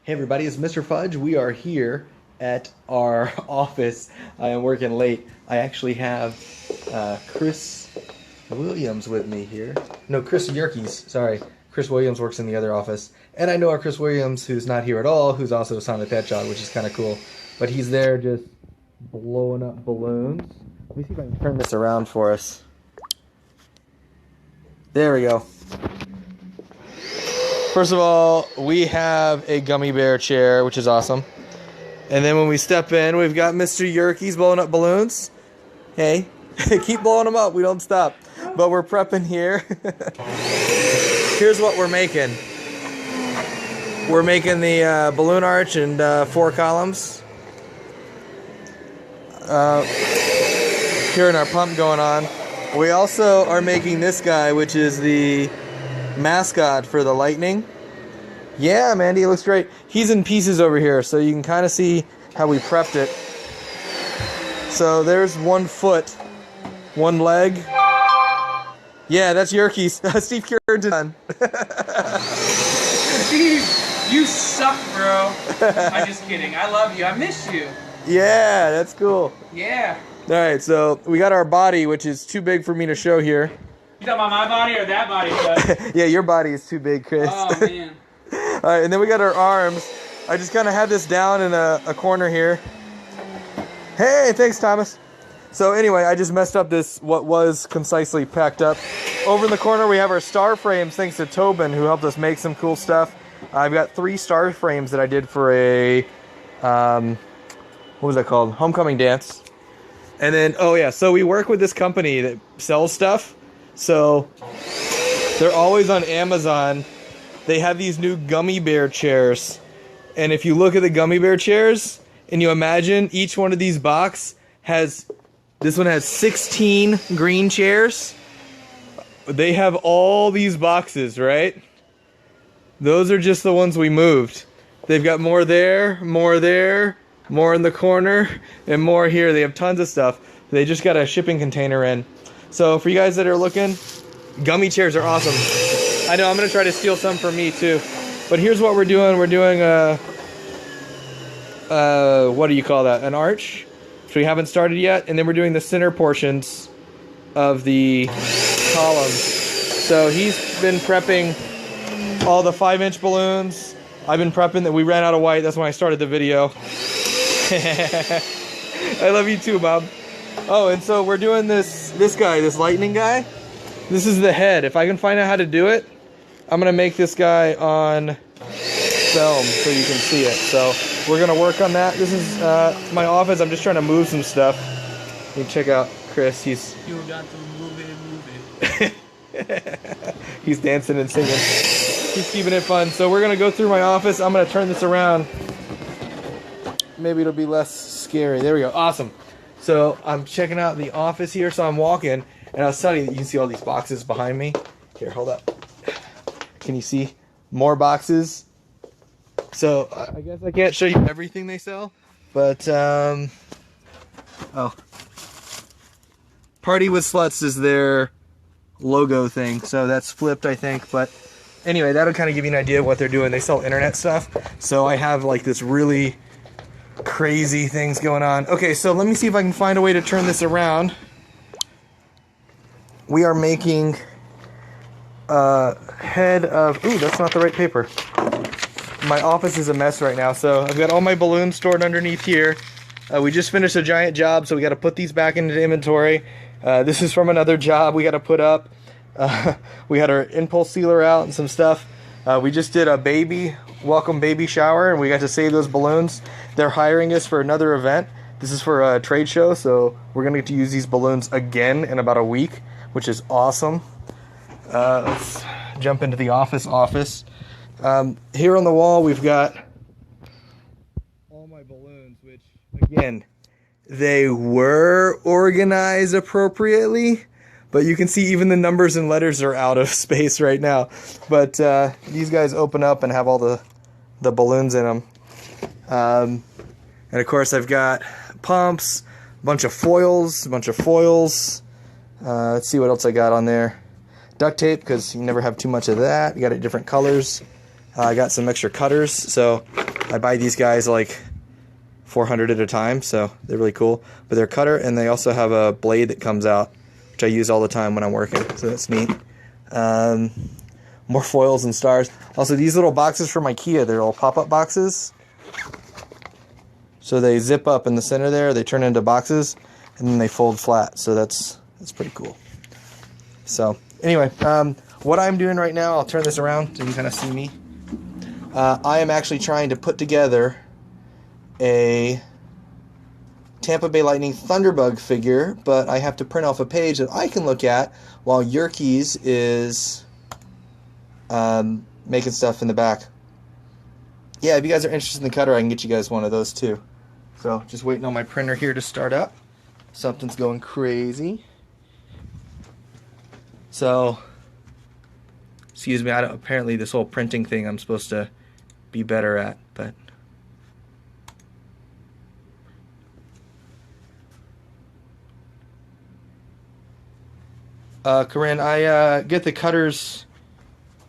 Hey everybody, it's Mr. Fudge. We are here at our office. I am working late. I actually have Chris Williams with me here. No, Chris Yerkes, sorry. Chris Williams works in the other office. And I know our Chris Williams, who's not here at all, who's also a Sonic the Hedgehog, which is kind of cool. But he's there just blowing up balloons. Let me see if I can turn this around for us. There we go. First of all, we have a gummy bear chair, which is awesome. And then when we step in, we've got Mr. Yerkes blowing up balloons. Hey, keep blowing them up. We don't stop. But we're prepping here. Here's what we're making. We're making the balloon arch and 4 columns. Hearing our pump going on. We also are making this guy, which is the mascot for the lightning. Yeah, Mandy, it looks great. He's in pieces over here, so you can kind of see how we prepped it. So there's 1 foot, 1 leg. Yeah, that's Yerkes. Steve Currington. Steve, you suck, bro. I'm just kidding. I love you. I miss you. Yeah, that's cool. Yeah. All right, so we got our body, which is too big for me to show here. You talking about my body or that body? Yeah, your body is too big, Chris. Oh, man. All right, and then we got our arms. I just kind of had this down in a corner here. Hey, thanks, Thomas. So anyway, I just messed up this, what was concisely packed up. Over in the corner, we have our star frames, thanks to Tobin, who helped us make some cool stuff. I've got 3 star frames that I did for a, what was that called? Homecoming dance. And then, oh yeah, so we work with this company that sells stuff. So they're always on Amazon. They have these new gummy bear chairs. And if you look at the gummy bear chairs and you imagine each one of these box has, this one has 16 green chairs. They have all these boxes, right? Those are just the ones we moved. They've got more there, more in the corner, and more here. They have tons of stuff. They just got a shipping container in. So for you guys that are looking, gummy chairs are awesome. I know I'm gonna try to steal some for me too. But here's what we're doing. We're doing a, what do you call that? An arch, which we haven't started yet. And then we're doing the center portions of the columns. So he's been prepping all the 5-inch balloons. I've been prepping that. We ran out of white. That's when I started the video. I love you too, Bob. Oh, and so we're doing this guy, this lightning guy. This is the head. If I can find out how to do it, I'm gonna make this guy on film so you can see it. So we're gonna work on that. This is my office. I'm just trying to move some stuff. You can check out Chris. He's You got to move it. he's dancing and singing. He's keeping it fun. So we're gonna go through my office. I'm gonna turn this around. Maybe it'll be less scary. There we go. Awesome. So I'm checking out the office here. So I'm walking, and I was telling you that you can see all these boxes behind me. Here, hold up. Can you see more boxes? So I guess I can't show you everything they sell, but oh, Party with Sluts is their logo thing. So that's flipped, I think. But anyway, that'll kind of give you an idea of what they're doing. They sell internet stuff. So I have like this really crazy things going on. Okay, so let me see if I can find a way to turn this around. We are making a head of... Ooh, that's not the right paper. My office is a mess right now, so I've got all my balloons stored underneath here. We just finished a giant job, so we got to put these back into inventory. This is from another job we got to put up. We had our impulse sealer out and some stuff. We just did a welcome baby shower, and we got to save those balloons. They're hiring us for another event. This is for a trade show, so we're gonna get to use these balloons again in about a week, which is awesome. Let's jump into the office. Here on the wall, we've got all my balloons, which again, they were organized appropriately. But you can see even the numbers and letters are out of space right now. But these guys open up and have all the balloons in them. And of course I've got pumps, a bunch of foils. Let's see what else I got on there. Duct tape, because you never have too much of that. You got it different colors. I got some extra cutters. So I buy these guys like 400 at a time, so they're really cool. But they're a cutter, and they also have a blade that comes out, which I use all the time when I'm working, so that's neat. More foils and stars. Also, these little boxes from IKEA, they're all pop-up boxes. So they zip up in the center there, they turn into boxes, and then they fold flat, so that's pretty cool. So, anyway, what I'm doing right now, I'll turn this around so you can kind of see me. I am actually trying to put together a Tampa Bay Lightning Thunderbug figure, but I have to print off a page that I can look at while Yerkes is making stuff in the back. Yeah, if you guys are interested in the cutter, I can get you guys one of those too. So, just waiting on my printer here to start up. Something's going crazy. So, excuse me, apparently this whole printing thing I'm supposed to be better at, but... Corinne, I get the cutters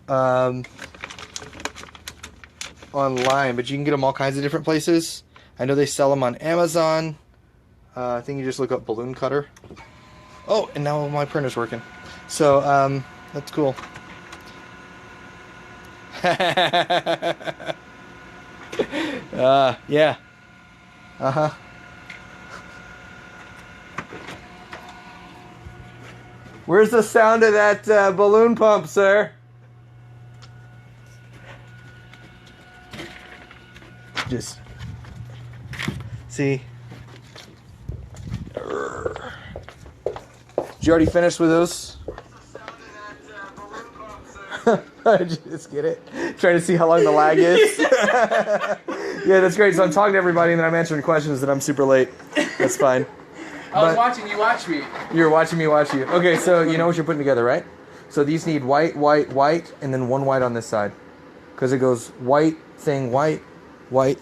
online, but you can get them all kinds of different places. I know they sell them on Amazon. I think you just look up balloon cutter. Oh, and now my printer's working. So, that's cool. Yeah. Uh-huh. Where's the sound of that balloon pump, sir? Just see. Did you already finish with those? Did you just get it? Trying to see how long the lag is. Yeah, that's great. So I'm talking to everybody and then I'm answering questions and I'm super late. That's fine. I was watching you watch me. You're watching me watch you. Okay, so you know what you're putting together, right? So these need white, white, white, and then one white on this side. Because it goes white, thing, white,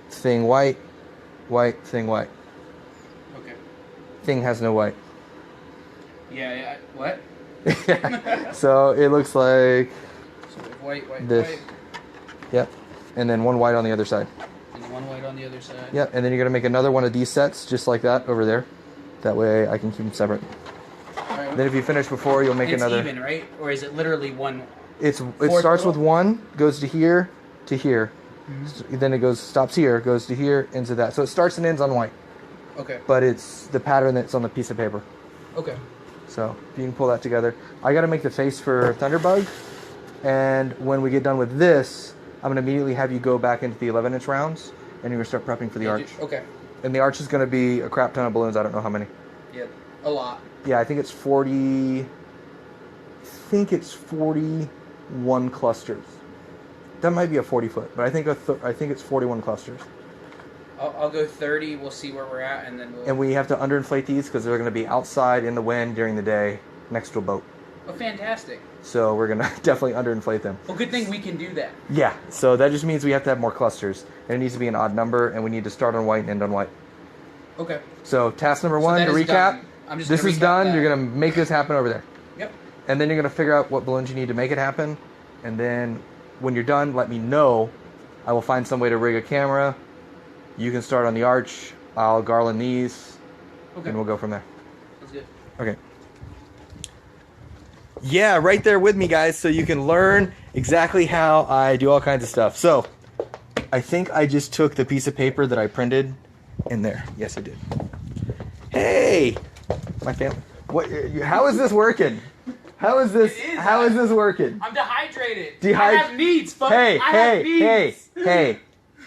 thing, white, thing, white. Okay. Thing has no white. Yeah, what? So it looks like So white, this. white. Yep. And then one white on the other side. And one white on the other side. Yep, and then you're going to make another one of these sets, just like that, over there. That way I can keep them separate. Right. Then if you finish before, you'll make another. It's even, right? Or is it literally one? It starts with one, goes to here, to here. Mm-hmm. Then it stops here, goes to here, ends to that. So it starts and ends on white. Okay. But it's the pattern that's on the piece of paper. Okay. So if you can pull that together. I got to make the face for Thunderbug. And when we get done with this, I'm going to immediately have you go back into the 11-inch rounds. And you're going to start prepping for the arch. Okay. And the arch is going to be a crap ton of balloons. I don't know how many. Yeah, a lot. Yeah, I think it's 40... I think it's 41 clusters. That might be a 40-foot, but I think it's 41 clusters. I'll go 30. We'll see where we're at, and then we'll... And we have to underinflate these because they're going to be outside in the wind during the day next to a boat. Oh, fantastic. So we're going to definitely underinflate them. Well, good thing we can do that. Yeah, so that just means we have to have more clusters. And it needs to be an odd number, and we need to start on white and end on white. Okay. So task number one, to recap. This is done. You're going to make this happen over there. Yep. And then you're going to figure out what balloons you need to make it happen. And then when you're done, let me know. I will find some way to rig a camera. You can start on the arch. I'll garland these. Okay. And we'll go from there. That's good. Okay. Yeah, right there with me, guys, so you can learn exactly how I do all kinds of stuff. So, I think I just took the piece of paper that I printed in there. Yes, I did. Hey! My family. What? How is this working? How is this? How is this working? I'm dehydrated. I have needs. Fuck. Hey, I have needs. hey!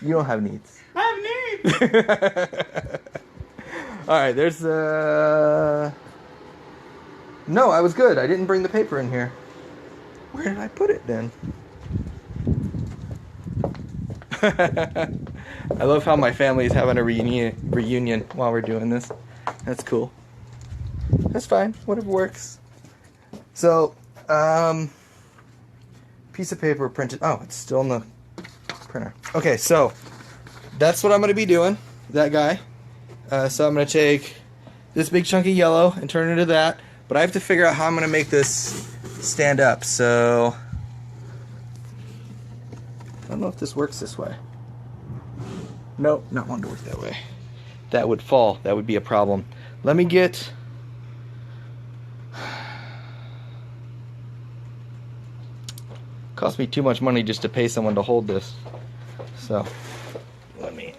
You don't have needs. I have needs. All right. There's No, I was good. I didn't bring the paper in here. Where did I put it then? I love how my family is having a reunion while we're doing this. That's cool. That's fine. Whatever works. So, piece of paper printed. Oh, it's still in the printer. Okay, so that's what I'm going to be doing. That guy. So I'm going to take this big chunk of yellow and turn it into that. But I have to figure out how I'm going to make this stand up. So, I don't know if this works this way. Nope, not wanting to work that way. That would fall. That would be a problem. Let me get... Cost me too much money just to pay someone to hold this. So, let me...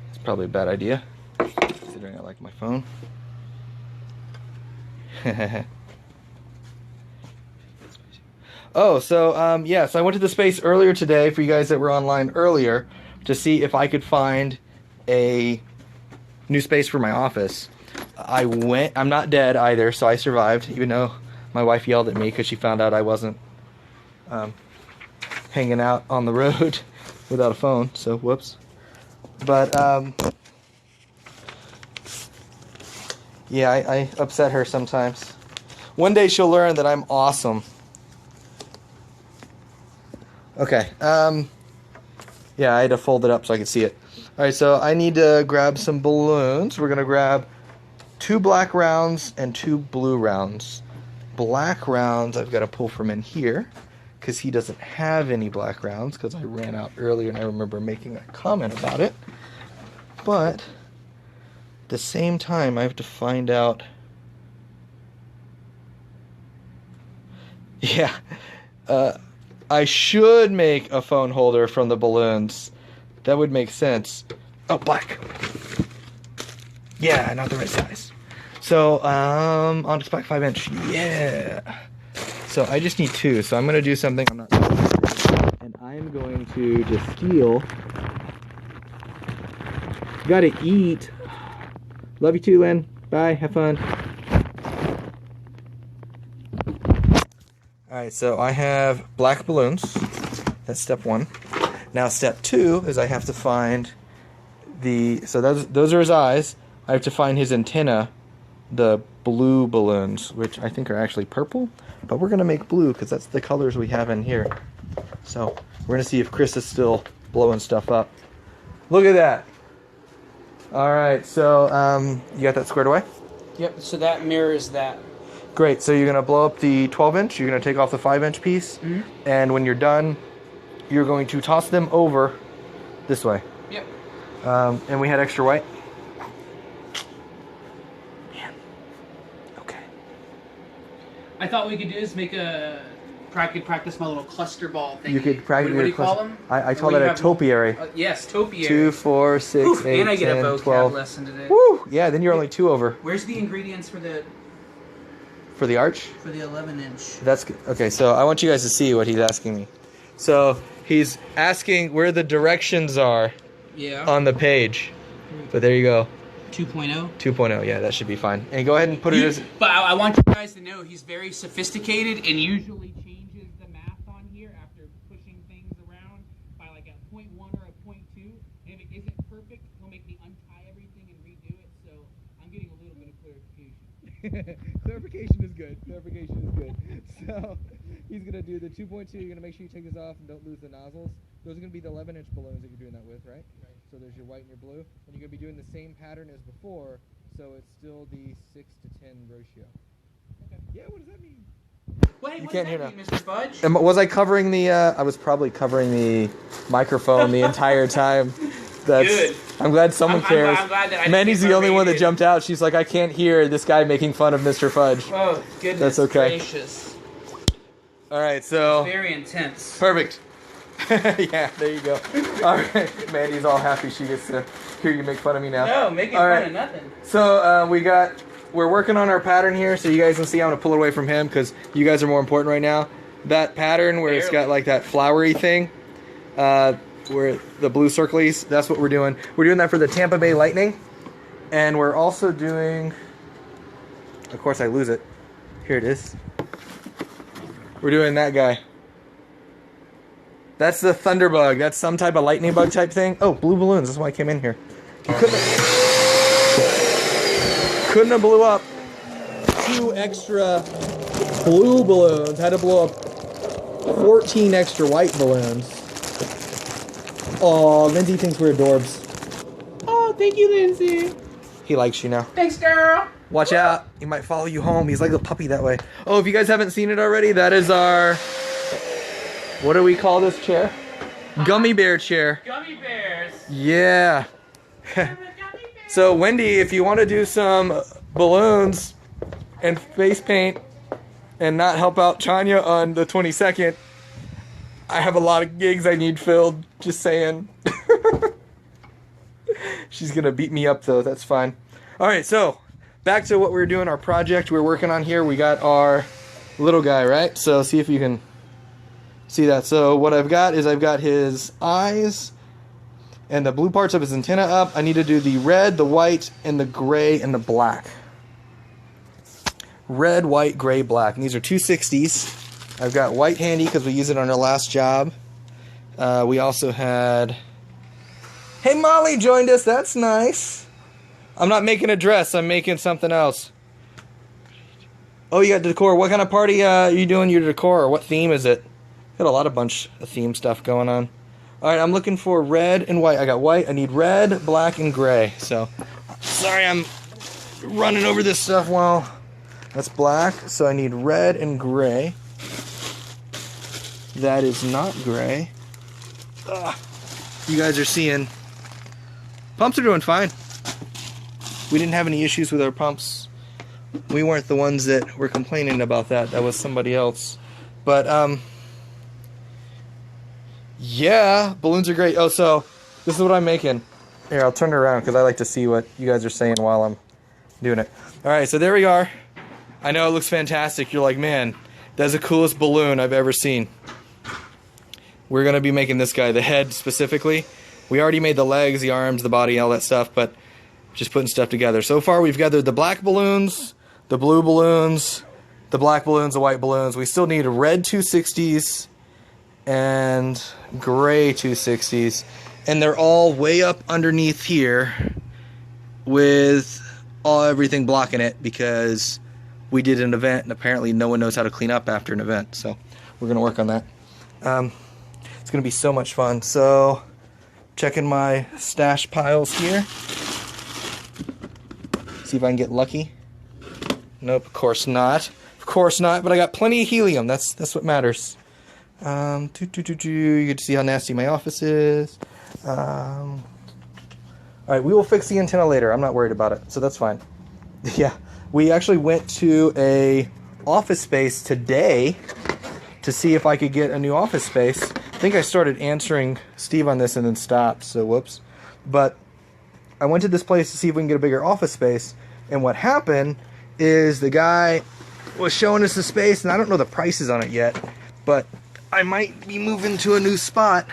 It's probably a bad idea, considering I like my phone. Oh, so, yeah, so I went to the space earlier today, for you guys that were online earlier, to see if I could find a new space for my office. I'm not dead either, so I survived, even though my wife yelled at me because she found out I wasn't hanging out on the road without a phone, so whoops. But, yeah, I upset her sometimes. One day she'll learn that I'm awesome. Okay, yeah, I had to fold it up so I could see it. Alright, so I need to grab some balloons. We're going to grab 2 black rounds and 2 blue rounds. Black rounds I've got to pull from in here, because he doesn't have any black rounds, because I ran out earlier and I remember making a comment about it. But, at the same time, I have to find out... Yeah, I should make a phone holder from the balloons. That would make sense. Oh, black. Yeah, not the right size. So, Onyx Black 5-inch. Yeah. So I just need 2. So I'm going to do something I'm not sure. And I'm going to just steal. Gotta eat. Love you too, Lynn. Bye. Have fun. Alright, so I have black balloons. That's step 1. Now step 2 is I have to find so those are his eyes. I have to find his antenna, the blue balloons, which I think are actually purple, but we're going to make blue because that's the colors we have in here. So we're going to see if Chris is still blowing stuff up. Look at that. Alright, so you got that squared away? Yep, so that mirrors that. Great, so you're going to blow up the 12-inch, you're going to take off the 5-inch piece, and when you're done, you're going to toss them over this way. Yep. And we had extra white. Man. Okay. I thought we could do is make practice my little cluster ball thing. You could practice. What do you call them? I call that a topiary. Yes, topiary. 2, 4, 6, Oof, 8, and I get 10, a vocab 12. lesson today. Woo! Yeah, then you're only 2 over. Where's the ingredients for the arch? For the 11-inch. That's good. Okay, so I want you guys to see what he's asking me. So he's asking where the directions are on the page. But there you go. 2.0? 2.0, yeah, that should be fine. And go ahead and put it as... But I want you guys to know he's very sophisticated and usually changes the math on here after pushing things around by like a 0.1 or a 0.2. And if it isn't perfect, he'll make me untie everything and redo it. So I'm getting a little bit of clarification. Clarification is good. Clarification is good. So he's going to do the 2.2. You're going to make sure you take this off and don't lose the nozzles. Those are going to be the 11-inch balloons that you're doing that with, right? Right. So there's your white and your blue. And you're going to be doing the same pattern as before, so it's still the 6 to 10 ratio. Okay. Yeah, what does that mean? Wait, you what can't does hear that now. mean, Mr. Fudge? Was I covering the, I was probably covering the microphone the entire time. That's Good. I'm glad someone cares. I'm glad that I Mandy's didn't the only one that rated. jumped out. She's like, I can't hear this guy making fun of Mr. Fudge. Oh, goodness That's okay. gracious. All right, so Very intense. perfect. Yeah, there you go. All right, Mandy's all happy she gets to hear you make fun of me now. No, making All fun right. of nothing. So we're working on our pattern here, so you guys can see I'm gonna pull it away from him because you guys are more important right now. That pattern where it's got like that flowery thing, where the blue circlies, that's what we're doing. We're doing that for the Tampa Bay Lightning, and we're also doing. Of course, I lose it. Here it is. We're doing that guy. That's the thunderbug. That's some type of lightning bug type thing. Oh, blue balloons. That's why I came in here. Couldn't have blew up 2 extra blue balloons. Had to blow up 14 extra white balloons. Oh, Lindsay thinks we're adorbs. Oh, thank you, Lindsay. He likes you now. Thanks, girl. Watch out. He might follow you home. He's like a puppy that way. Oh, if you guys haven't seen it already, that is our What do we call this chair? Gummy bear chair. Gummy bears. Yeah. So Wendy, if you want to do some balloons and face paint and not help out Tanya on the 22nd, I have a lot of gigs I need filled. Just saying. She's gonna beat me up though. That's fine. All right, so back to what we were doing. Our project we're working on here. We got our little guy, right? So see if you can see that. So what I've got is I've got his eyes and the blue parts of his antenna up. I need to do the red, the white, and the gray, and the black. Red, white, gray, black. And these are 260s. I've got white handy because we used it on our last job. We also had... Hey, Molly joined us. That's nice. I'm not making a dress. I'm making something else. Oh, you got decor. What kind of party are you doing your decor? Or what theme is it? Got a bunch of theme stuff going on. All right, I'm looking for red and white. I got white. I need red, black, and gray. So, sorry I'm running over this stuff while... That's black, so I need red and gray. That is not gray. Ugh. You guys are seeing... Pumps are doing fine. We didn't have any issues with our pumps. We weren't the ones that were complaining about that. That was somebody else. But, yeah, balloons are great. Oh, so this is what I'm making. Here, I'll turn it around because I like to see what you guys are saying while I'm doing it. All right, so there we are. I know it looks fantastic. You're like, man, that's the coolest balloon I've ever seen. We're going to be making this guy, the head specifically. We already made the legs, the arms, the body, all that stuff, but just putting stuff together. So far, we've gathered the black balloons, the blue balloons, the black balloons, the white balloons. We still need red 260s and gray 260s. And they're all way up underneath here with everything blocking it because we did an event and apparently no one knows how to clean up after an event. So we're going to work on that. It's going to be so much fun. So checking my stash piles here. See if I can get lucky. Nope, of course not. Of course not, but I got plenty of helium. That's what matters. You get to see how nasty my office is. Alright, we will fix the antenna later. I'm not worried about it, so that's fine. Yeah, we actually went to a office space today to see if I could get a new office space. I think I started answering Steve on this and then stopped, so whoops. But I went to this place to see if we can get a bigger office space, and what happened is the guy was showing us the space, and I don't know the prices on it yet, but I might be moving to a new spot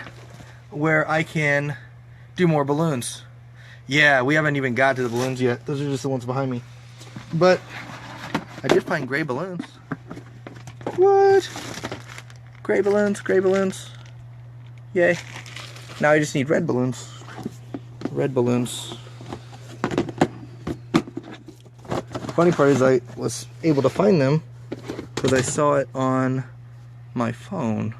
where I can do more balloons. Yeah, we haven't even got to the balloons yet. Those are just the ones behind me. But I did find gray balloons. What? Gray balloons, gray balloons. Yay. Now I just need red balloons. Red balloons. Funny part is I was able to find them because I saw it on my phone.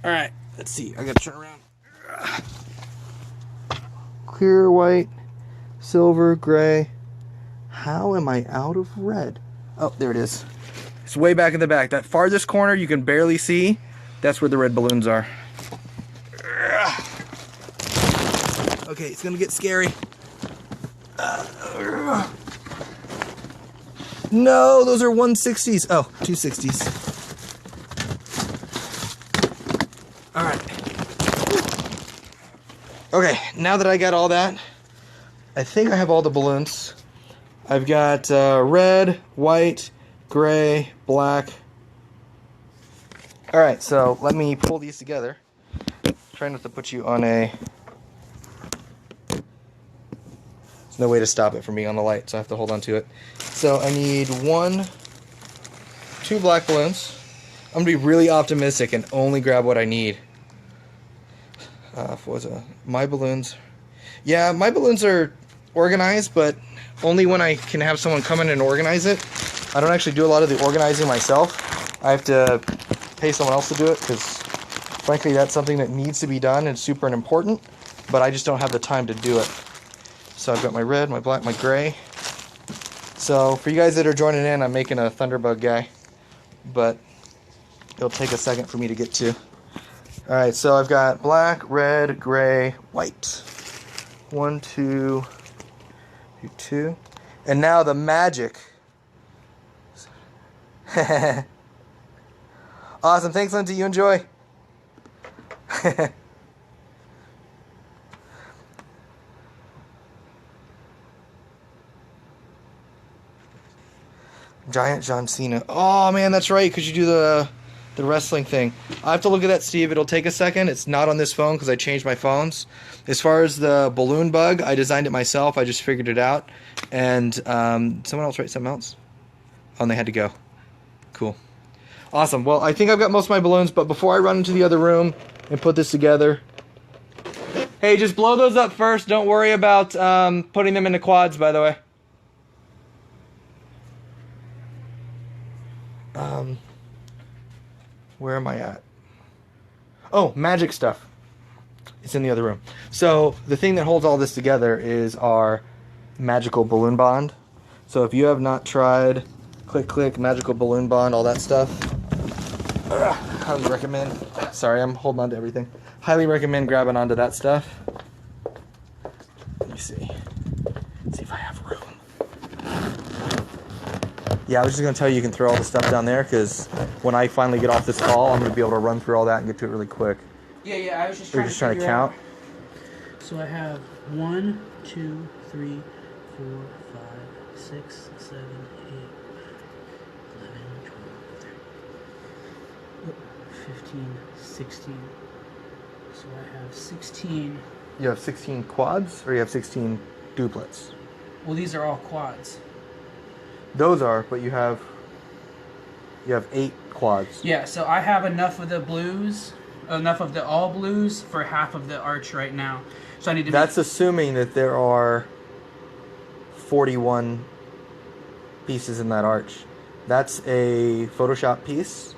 Alright, let's see. I gotta turn around. Clear, white, silver, gray. How am I out of red? Oh, there it is. It's way back in the back. That farthest corner you can barely see, that's where the red balloons are. Okay, it's gonna get scary. No, those are 160s. Oh, 260s. Alright. Okay, now that I got all that, I think I have all the balloons. I've got red, white, gray, black. Alright, so let me pull these together. Try not to put you on a... There's no way to stop it from being on the light, so I have to hold on to it. So I need 2 black balloons. I'm going to be really optimistic and only grab what I need. What was it? My balloons. Yeah, my balloons are organized, but only when I can have someone come in and organize it. I don't actually do a lot of the organizing myself. I have to pay someone else to do it because, frankly, that's something that needs to be done and super important, but I just don't have the time to do it. So I've got my red, my black, my gray. So for you guys that are joining in, I'm making a Thunderbug guy, but it'll take a second for me to get to. All right, so I've got black, red, gray, white. 1, 2, 2. And now the magic. Awesome. Thanks, Lindsay. You enjoy. Giant John Cena. Oh, man, that's right, because you do the wrestling thing. I have to look at that, Steve. It'll take a second. It's not on this phone because I changed my phones. As far as the balloon bug, I designed it myself. I just figured it out. And someone else write something else? Oh, and they had to go. Cool. Awesome. Well, I think I've got most of my balloons, but before I run into the other room and put this together... Hey, just blow those up first. Don't worry about putting them into quads, by the way. Where am I at? Oh, magic stuff. It's in the other room. So the thing that holds all this together is our magical balloon bond. So if you have not tried click, magical balloon bond, all that stuff, highly recommend. Sorry, I'm holding on to everything. Highly recommend grabbing onto that stuff. Let me see. Let's see if I have room. Yeah, I was just going to tell you can throw all the stuff down there because when I finally get off this call, I'm going to be able to run through all that and get to it really quick. Yeah, I was just trying to count. So I have 1, 2, 3, 4, 5, 6, 7, 8, 11, 12, 15, 16. So I have 16. You have 16 quads or you have 16 duplets? Well, these are all quads. Those are, but you have 8 quads. Yeah, so I have enough of the blues, enough of the all blues for half of the arch right now. So I need to. That's assuming that there are 41 pieces in that arch. That's a Photoshop piece.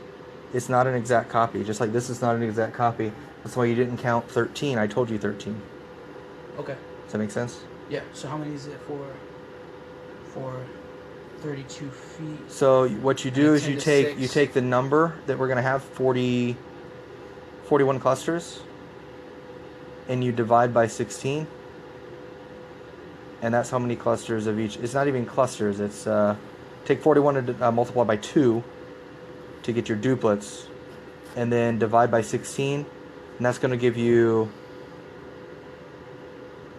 It's not an exact copy. Just like this is not an exact copy. That's why you didn't count 13. I told you 13. Okay. Does that make sense? Yeah. So how many is it for 32 feet? So what you do is you 10 to take 6. the number that we're going to have, 41 clusters, and you divide by 16. And that's how many clusters of each. It's not even clusters. It's take 41 and multiply by 2 to get your duplets, and then divide by 16, and that's going to give you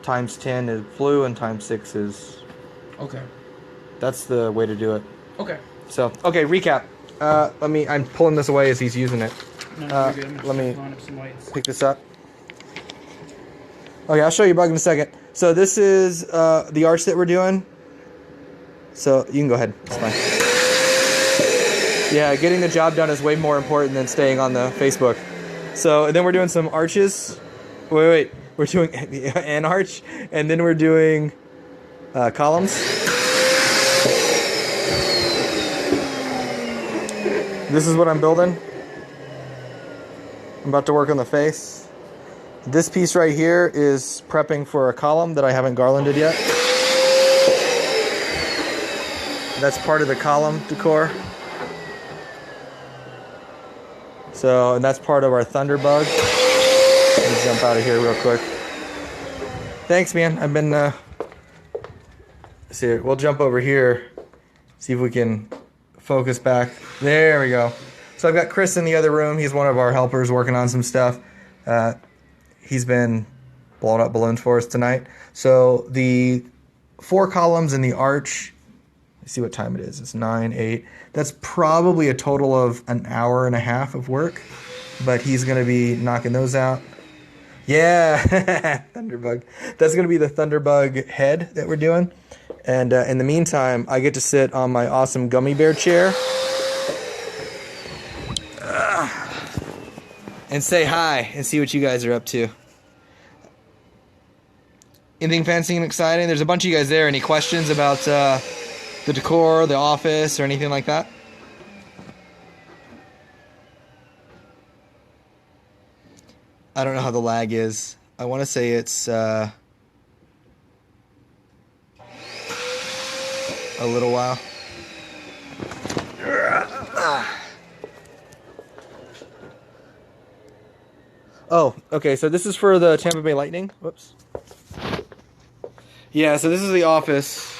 times 10 is blue and times 6 is. Okay. That's the way to do it. Okay. So, okay, recap. I'm pulling this away as he's using it. No, you're good. Let me blowing up some whites. pick this up. Okay, I'll show you bug in a second. So this is the arch that we're doing. So you can go ahead. It's fine. Yeah, getting the job done is way more important than staying on the Facebook. So and then we're doing some arches. Wait. We're doing an arch, and then we're doing columns. This is what I'm building. I'm about to work on the face. This piece right here is prepping for a column that I haven't garlanded yet. That's part of the column decor. So, and that's part of our Thunderbug. Let me jump out of here real quick. Thanks, man. I've been, see, we'll jump over here. See if we can focus back. There we go. So I've got Chris in the other room. He's one of our helpers working on some stuff. He's been blowing up balloons for us tonight. So the 4 columns in the arch, let's see what time it is. It's 9, 8. That's probably a total of an hour and a half of work, but he's going to be knocking those out. Yeah, Thunderbug. That's going to be the Thunderbug head that we're doing. And in the meantime, I get to sit on my awesome gummy bear chair and say hi and see what you guys are up to. Anything fancy and exciting? There's a bunch of you guys there. Any questions about the decor, the office, or anything like that? I don't know how the lag is. I want to say it's a little while. Oh, okay. So this is for the Tampa Bay Lightning. Whoops. Yeah. So this is the office.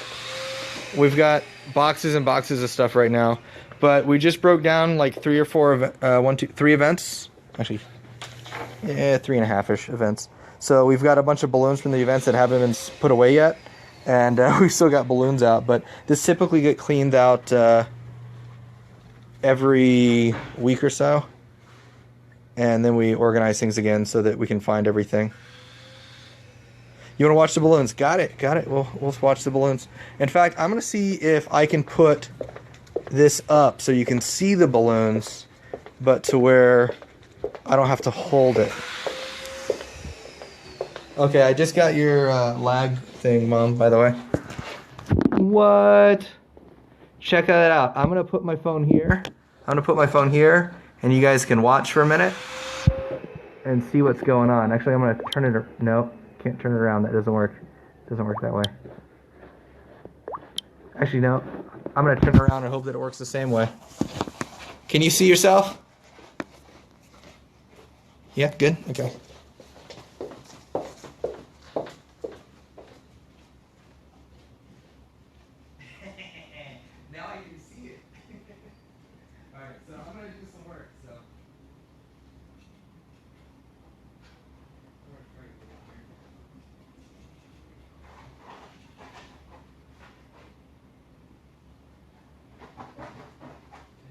We've got boxes and boxes of stuff right now, but we just broke down like 3 or 4 3 events. Actually, yeah, 3.5-ish events. So we've got a bunch of balloons from the events that haven't been put away yet, and we've still got balloons out. But this typically get cleaned out every week or so, and then we organize things again so that we can find everything. You want to watch the balloons? Got it. Got it. We'll watch the balloons. In fact, I'm going to see if I can put this up so you can see the balloons, but to where I don't have to hold it. Okay, I just got your lag thing, Mom, by the way. What? Check that out. I'm going to put my phone here. And you guys can watch for a minute and see what's going on. Actually, I'm going to turn it... No, can't turn it around. That doesn't work. It doesn't work that way. Actually, no. I'm going to turn it around and hope that it works the same way. Can you see yourself? Yeah, good? Okay. Now I can see it. Alright, so I'm going to do some work, so...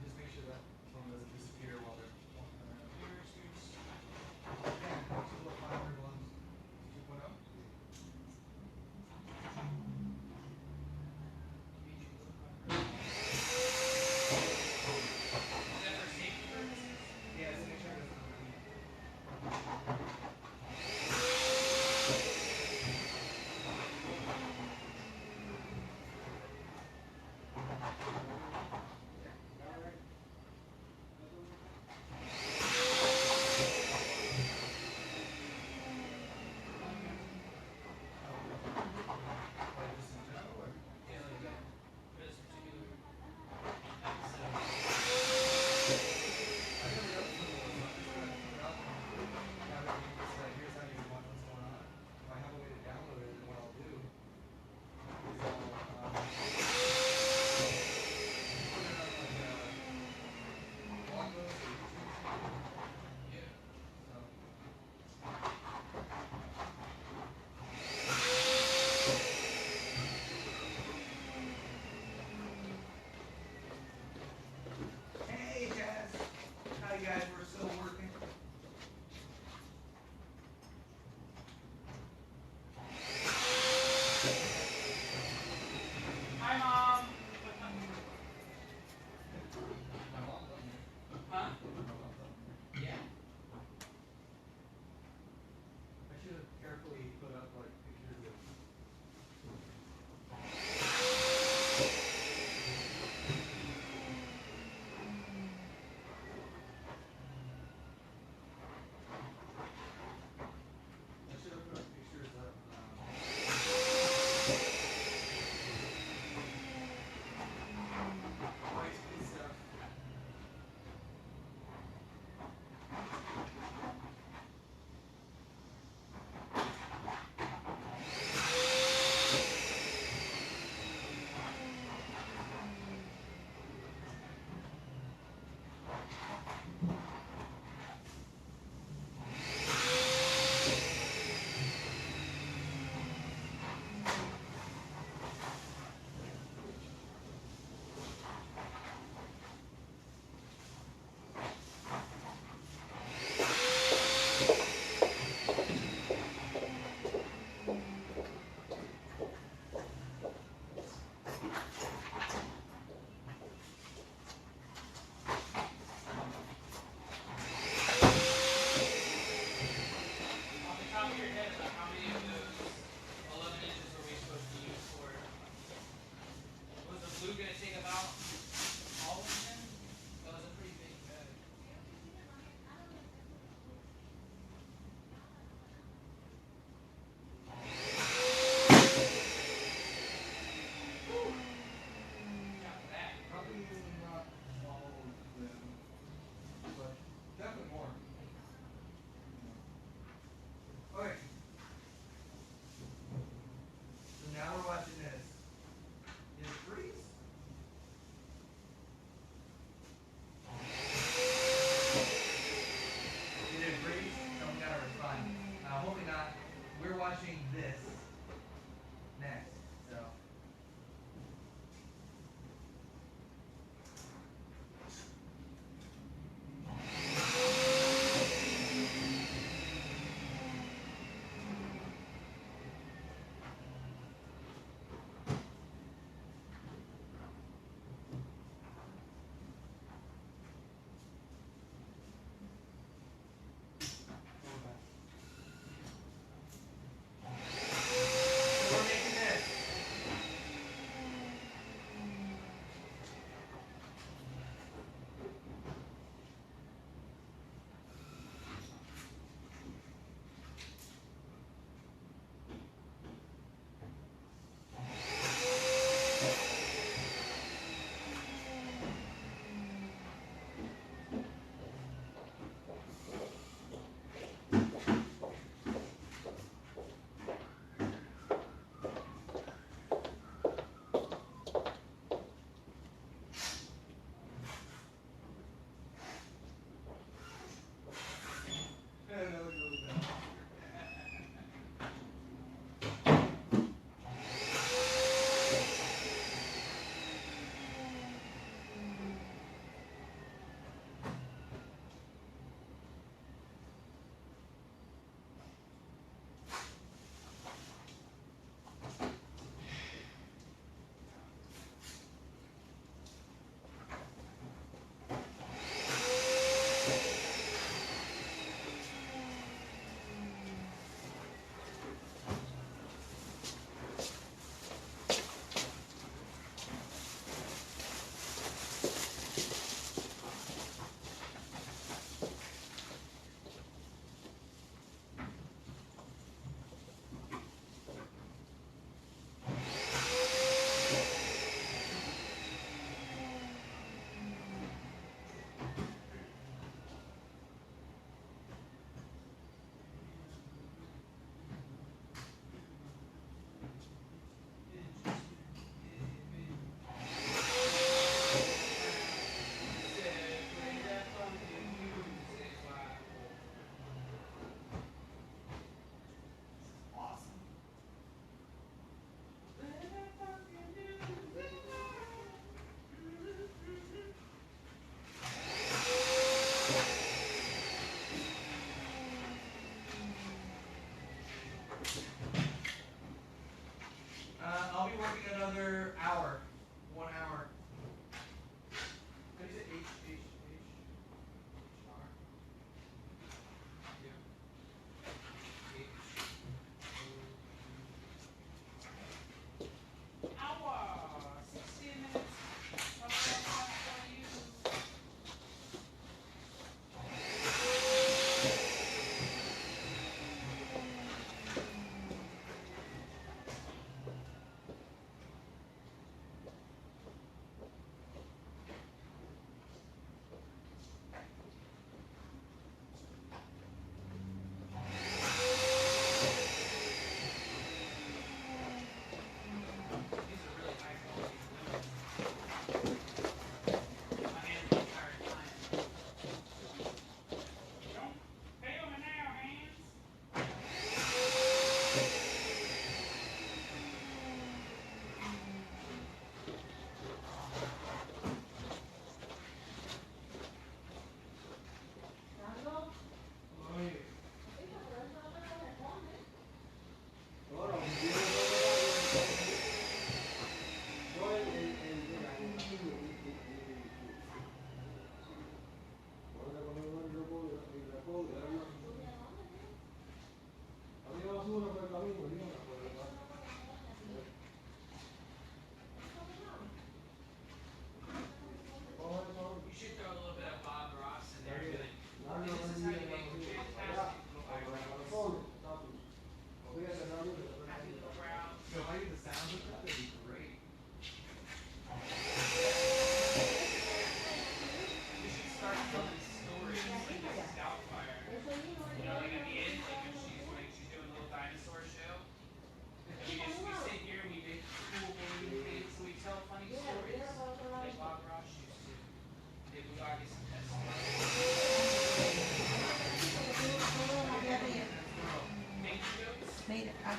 Just make sure that phone doesn't disappear while they're walking around.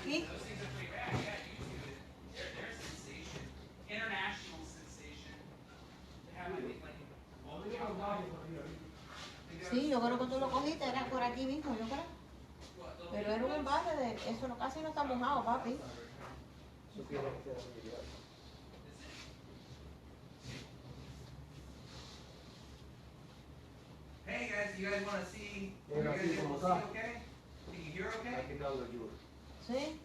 aquí. International sensation. They have, I think, like, Sí, yo creo que tú lo cogiste, era por aquí mismo, yo creo. Pero era un embalde de, eso no, casi no está mojado, papi. Hey guys, you guys want to see? You guys able to see okay? Can you hear okay? Sí.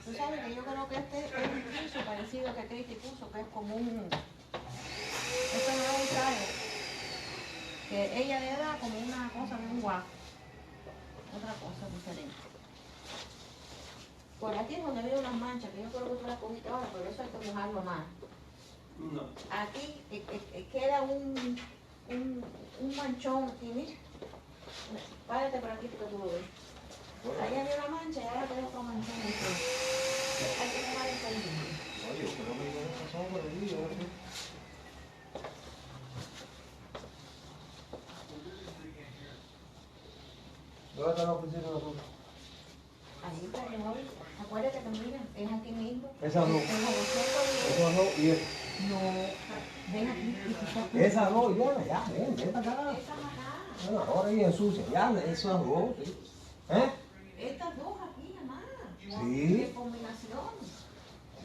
Tú sabes que yo creo que este es un piso parecido que Katie puso, que es como un... Esto no es un sale. Que ella le da como una cosa de un guapo. Otra cosa diferente. Por aquí es donde veo unas manchas, que yo creo que tú las cogiste ahora, pero eso hay que mojarlo más. No. Aquí queda un manchón aquí, mira. Párate por aquí porque tú lo ves. Allá había una mancha y ahora tengo otro manchón aquí. Hay que mojar el país. Oye, pero me dio esa sombra allí, yo no sé. ¿Dónde está la oficina de nosotros? Ahí está, yo voy. Acuérdate que mira, es aquí mismo. Esa no. En la Esa no, y esa. No. Ven aquí. Esa no, ya, ven para acá. Esa acá. Bueno, ahora ahí ensucia, ya, eso no, sí. ¿Eh? Estas dos aquí, mamá. Sí. De combinación.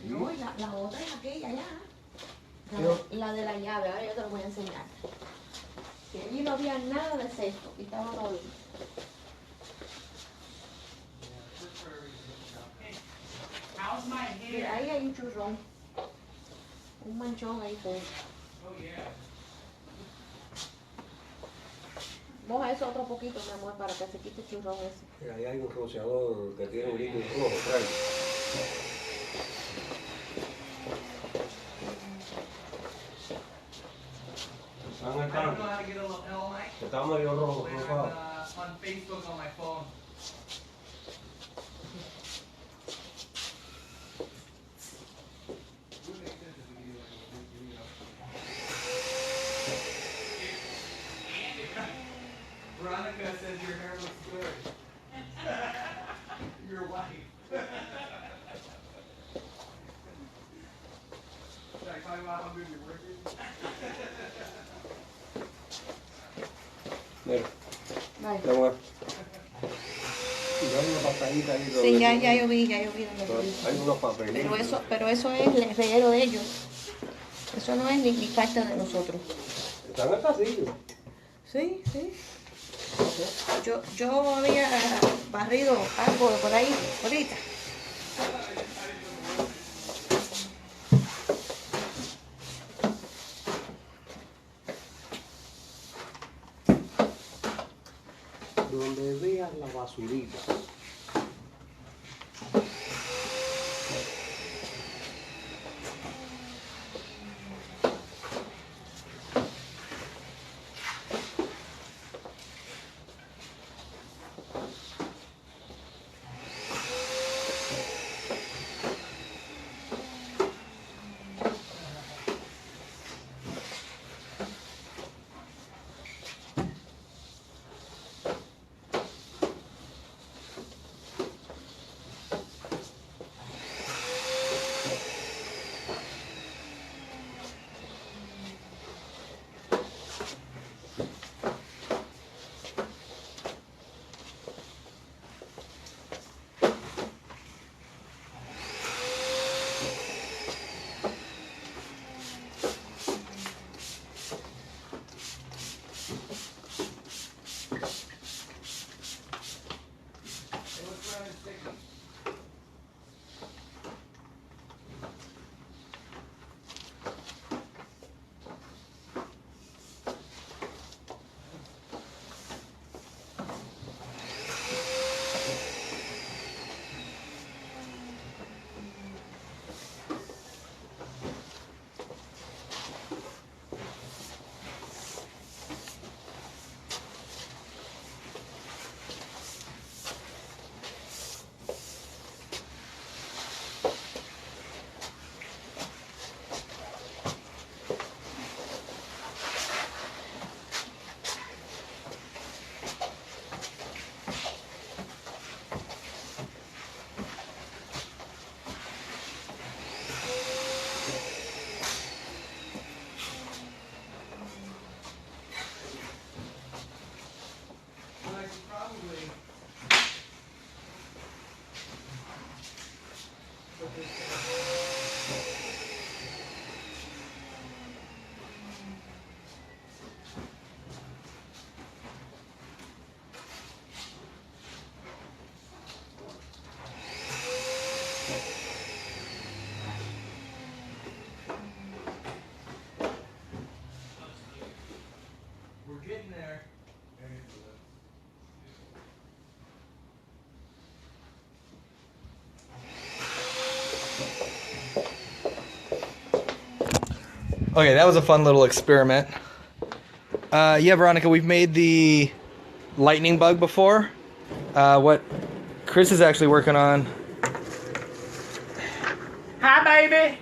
Sí. No, y la otra es aquella allá. Pero- La de la llave, ahora yo te lo voy a enseñar. Que allí no había nada de sexto, y estaba todo bien. how's my Mira, hair? ahí hay un churrón. Un manchón ahí feo. Oh, yeah. Moja eso otro poquito, mi amor, para que se quite el churrón ese. Mira, ahí hay un rociador que tiene un líquido rojo, trae. Están I al don't know tanto. how to get a lapel mic. Está medio rojo, Later rojado. on Facebook on my phone. Veronica says your hair looks good. Your wife. Should I talk about how good you're working? Mira, Vale. ya voy. Y hay una pantallita ahí. Sí, ya yo vi donde Pero tú hay unos papelitos. pero eso es el reguero de ellos. Eso no es ni falta de nosotros. Están en el pasillo. Sí. Yo había barrido algo por ahí ahorita. Donde veas la basurita. Okay, that was a fun little experiment. Yeah, Veronica, we've made the lightning bug before. What Chris is actually working on. Hi, baby.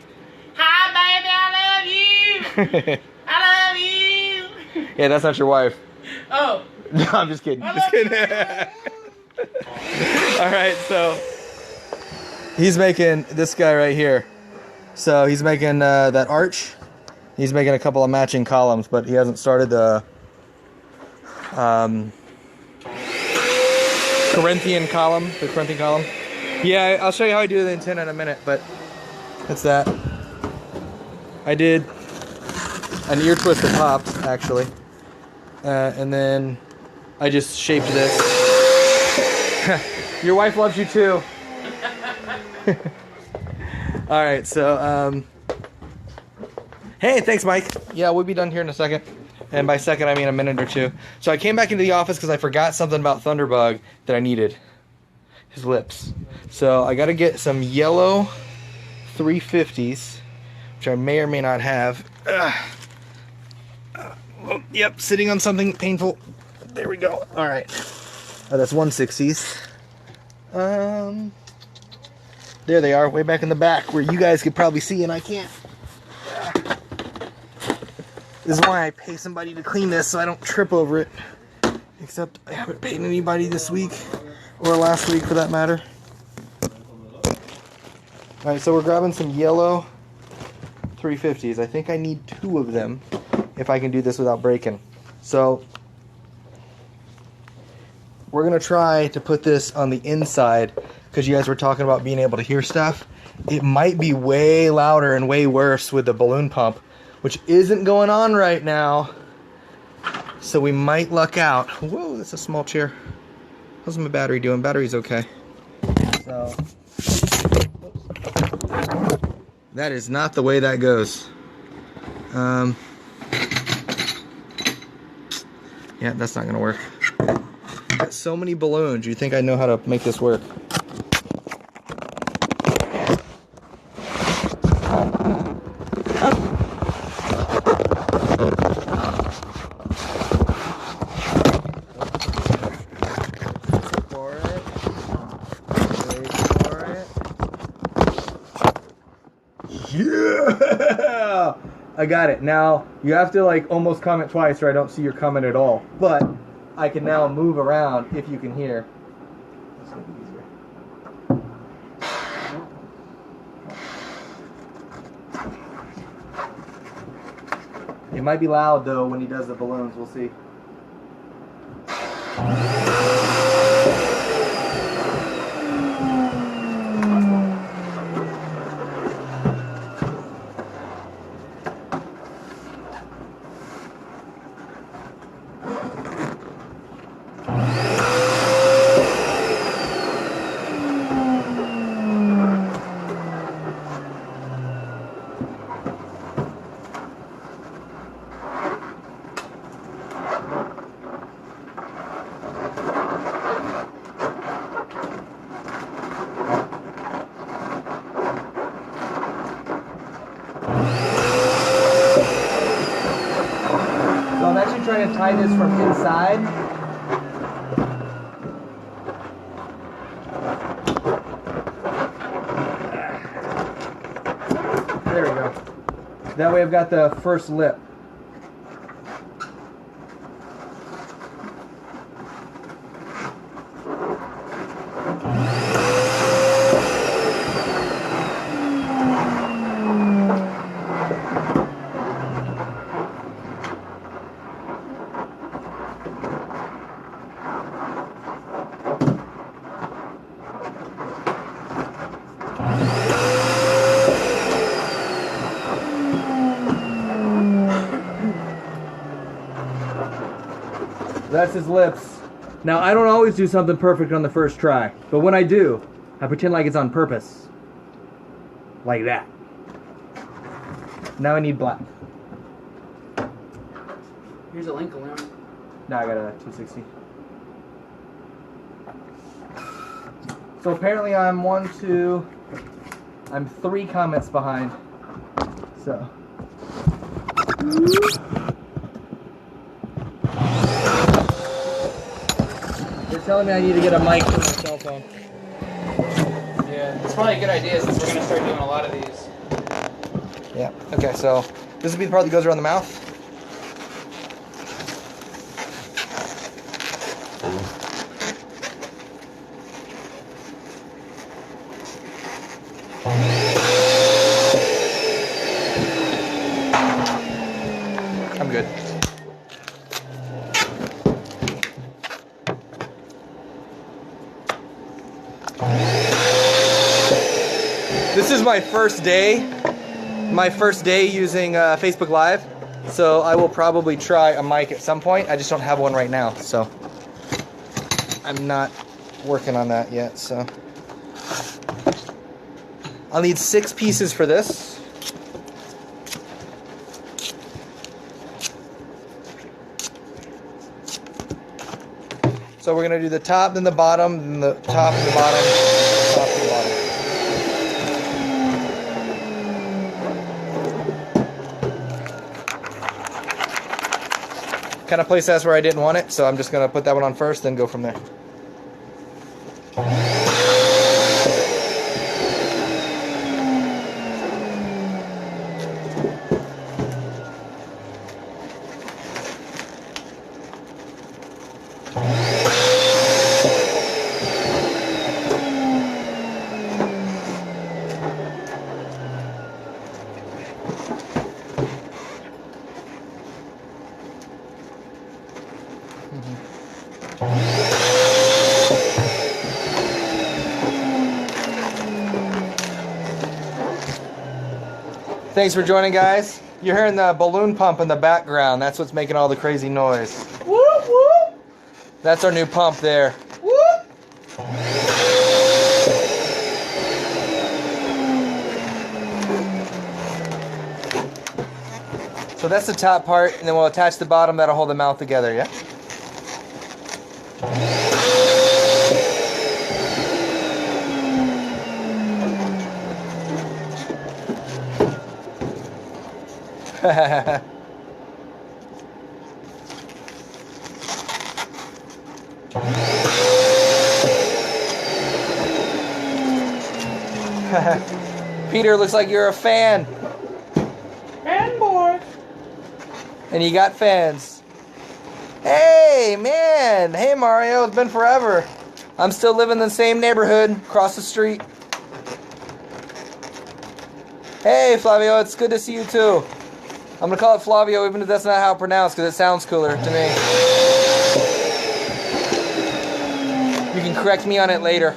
Hi, baby. I love you. I love you. Yeah, that's not your wife. Oh. No, I'm just kidding. Just kidding. All right, so he's making this guy right here. So he's making that arch. He's making a couple of matching columns, but he hasn't started the Corinthian column. The Corinthian column. Yeah, I'll show you how I do the antenna in a minute, but that's that. I did an ear twist that popped, actually. And then I just shaped this. Your wife loves you too. All right, so hey, thanks, Mike. Yeah, we'll be done here in a second. And by second, I mean a minute or two. So I came back into the office because I forgot something about Thunderbug that I needed. His lips. So I got to get some yellow 350s, which I may or may not have. Oh, yep, sitting on something painful. There we go. All right. That's 160s. There they are, way back in the back, where you guys could probably see and I can't. This is why I pay somebody to clean this so I don't trip over it. Except I haven't paid anybody this week, or last week for that matter. Alright, so we're grabbing some yellow 350s. I think I need 2 of them if I can do this without breaking. So we're going to try to put this on the inside because you guys were talking about being able to hear stuff. It might be way louder and way worse with the balloon pump, which isn't going on right now. So we might luck out. Whoa, that's a small chair. How's my battery doing? Battery's okay. So that is not the way that goes. Yeah, that's not gonna work. Got so many balloons. You think I know how to make this work? Yeah! I got it. Now, you have to like almost comment twice or I don't see your comment at all. But I can now move around if you can hear. That's gonna be easier. It might be loud though when he does the balloons. We'll see. So I'm actually trying to tie this from inside. There we go. That way I've got the first lip. That's his lips. Now, I don't always do something perfect on the first try, but when I do, I pretend like it's on purpose. Like that. Now I need black. Here's a link alarm. Now I got a 260. So apparently I'm 3 comments behind. So They're telling me I need to get a mic for my cell phone. Yeah, it's probably a good idea since we're gonna start doing a lot of these. Yeah. Okay, so this will be the part that goes around the mouth. I'm good. This is my first day. My first day using Facebook Live. So I will probably try a mic at some point. I just don't have one right now. So I'm not working on that yet. So I'll need 6 pieces for this. So we're gonna do the top, then the bottom, then the top and the bottom, top and the bottom. Kind of placed that's where I didn't want it, so I'm just gonna put that one on first, then go from there. Thanks for joining, guys. You're hearing the balloon pump in the background. That's what's making all the crazy noise. Whoop, whoop. That's our new pump there. Whoop. So that's the top part, and then we'll attach the bottom that'll hold the mouth together, yeah? Peter, looks like you're a fan. Fanboy. And you got fans. Hey, man. Hey, Mario. It's been forever. I'm still living in the same neighborhood across the street. Hey, Flavio. It's good to see you, too. I'm going to call it Flavio, even if that's not how it's pronounced, because it sounds cooler to me. You can correct me on it later.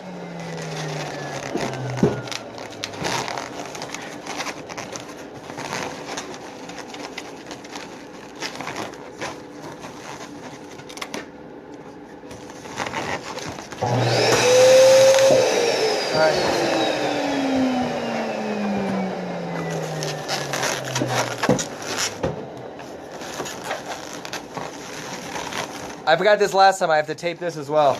I forgot this last time. I have to tape this as well.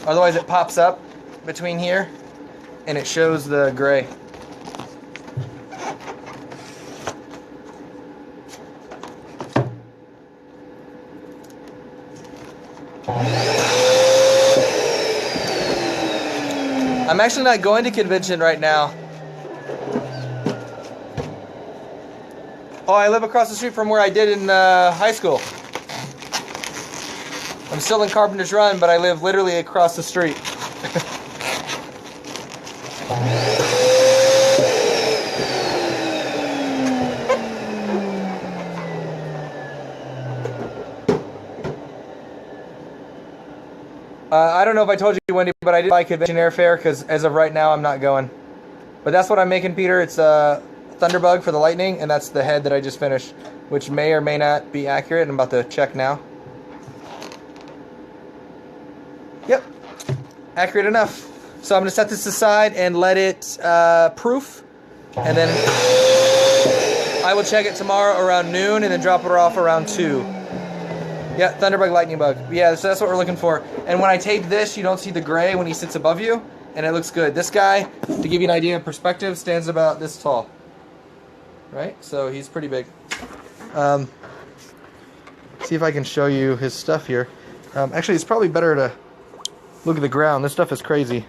Otherwise it pops up between here and it shows the gray. I'm actually not going to convention right now. Oh, I live across the street from where I did in high school. I'm still in Carpenter's Run, but I live literally across the street. I don't know if I told you, Wendy, but I did buy convention airfare because as of right now, I'm not going. But that's what I'm making, Peter. It's Thunderbug for the lightning, and that's the head that I just finished, which may or may not be accurate. I'm about to check now. Yep, accurate enough. So I'm going to set this aside and let it proof, and then I will check it tomorrow around noon and then drop it off around 2. Yeah, Thunderbug, lightning bug. Yeah, so that's what we're looking for. And when I tape this, you don't see the gray when he sits above you, and it looks good. This guy, to give you an idea of perspective, stands about this tall. right? So he's pretty big. See if I can show you his stuff here. Actually, it's probably better to look at the ground. This stuff is crazy.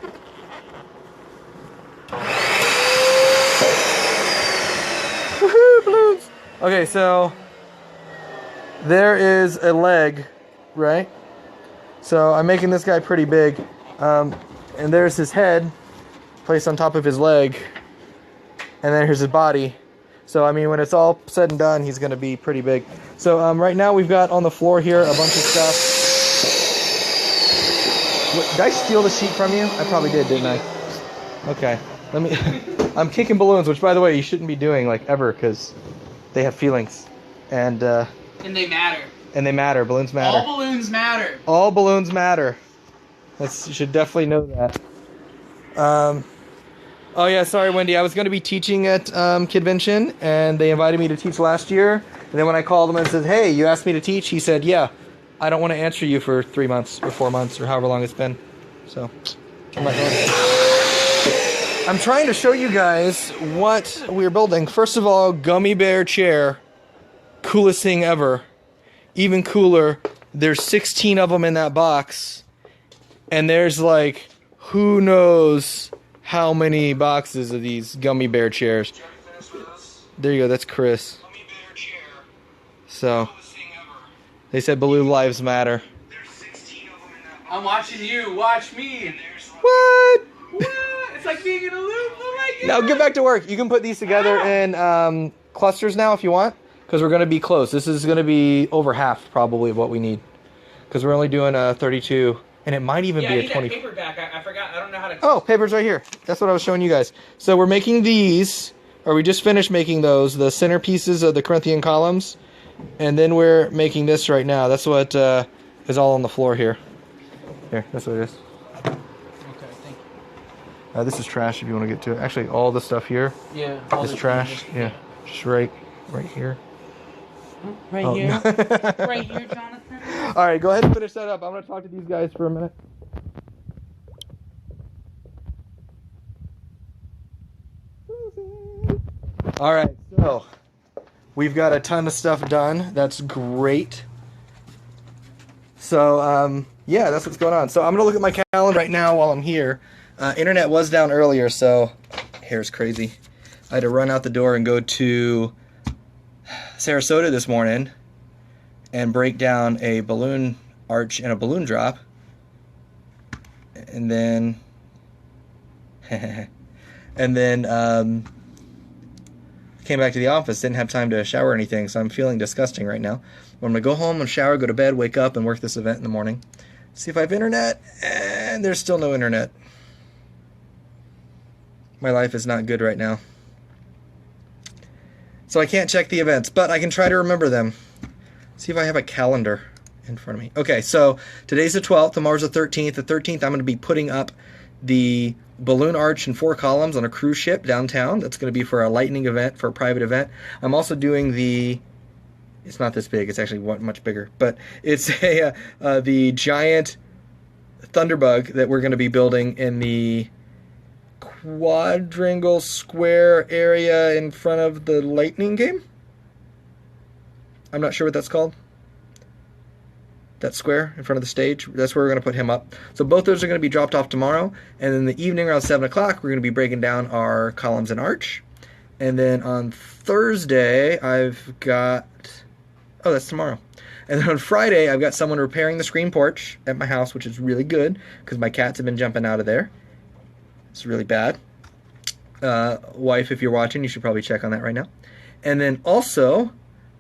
Woohoo, balloons! Okay, so there is a leg, right? So I'm making this guy pretty big. And there's his head placed on top of his leg. And then here's his body. So, I mean, when it's all said and done, he's going to be pretty big. So, right now we've got on the floor here a bunch of stuff. Did I steal the sheet from you? I probably did, didn't I? Okay. Let me... I'm kicking balloons, which, by the way, you shouldn't be doing, like, ever, because they have feelings. And they matter. And they matter. Balloons matter. All balloons matter. All balloons matter. You should definitely know that. Oh yeah, sorry Wendy, I was going to be teaching at Kidvention, and they invited me to teach last year. And then when I called him and said, hey, you asked me to teach, he said, yeah, I don't want to answer you for 3 months or 4 months or however long it's been. So, I'm not going. I'm trying to show you guys what we're building. First of all, gummy bear chair. Coolest thing ever. Even cooler, there's 16 of them in that box. And there's like, who knows how many boxes of these gummy bear chairs. There you go, that's Chris. So, they said Balloon Lives Matter. I'm watching you, watch me. What? What? It's like being in a loop. Oh my god. Now get back to work. You can put these together in clusters now if you want, because we're going to be close. This is going to be over half probably of what we need, because we're only doing a 32. And it might even be a 20. Paper back. I forgot. I don't know how to. Oh, paper's right here. That's what I was showing you guys. So we're making these, or we just finished making those, the centerpieces of the Corinthian columns. And then we're making this right now. That's what is all on the floor here. Here, that's what it is. Okay, thank you. This is trash if you want to get to it. Actually, all the stuff here is trash. Yeah, just right here. Right Oh, here. no. Right here, Jonathan. All right, go ahead and finish that up. I'm going to talk to these guys for a minute. All right, so we've got a ton of stuff done. That's great. So, yeah, that's what's going on. So I'm going to look at my calendar right now while I'm here. Internet was down earlier, so hair's crazy. I had to run out the door and go to Sarasota this morning and break down a balloon arch and a balloon drop, and then came back to the office. Didn't have time to shower or anything, so I'm feeling disgusting right now. I'm gonna go home and shower, go to bed, wake up, and work this event in the morning. See if I have internet, and there's still no internet. My life is not good right now, so I can't check the events, but I can try to remember them. See if I have a calendar in front of me. Okay, so today's the 12th, tomorrow's the 13th. The 13th, I'm going to be putting up the balloon arch and 4 columns on a cruise ship downtown. That's going to be for a lightning event, for a private event. I'm also doing the, it's not this big, it's actually much bigger, but it's the giant Thunderbug that we're going to be building in the quadrangle square area in front of the lightning game. I'm not sure what that's called. That square in front of the stage, that's where we're going to put him up. So both those are going to be dropped off tomorrow. And then the evening around 7 o'clock, we're going to be breaking down our columns and arch. And then on Thursday, I've got... Oh, that's tomorrow. And then on Friday, I've got someone repairing the screen porch at my house, which is really good, because my cats have been jumping out of there. It's really bad. Wife, if you're watching, you should probably check on that right now. And then also...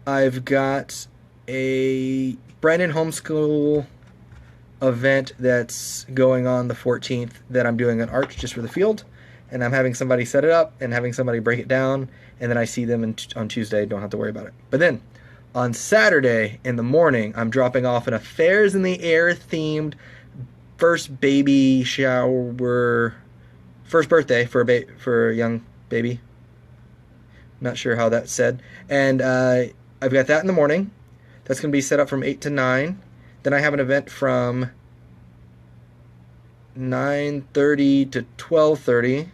I've got a Brandon Homeschool event that's going on the 14th that I'm doing an arch just for the field, and I'm having somebody set it up and having somebody break it down, and then I see them on Tuesday. Don't have to worry about it. But then on Saturday in the morning, I'm dropping off an Affairs in the Air themed first baby shower, first birthday for a young baby. Not sure how that's said. And I've got that in the morning. That's going to be set up from 8 to 9. Then I have an event from 9:30 to 12:30.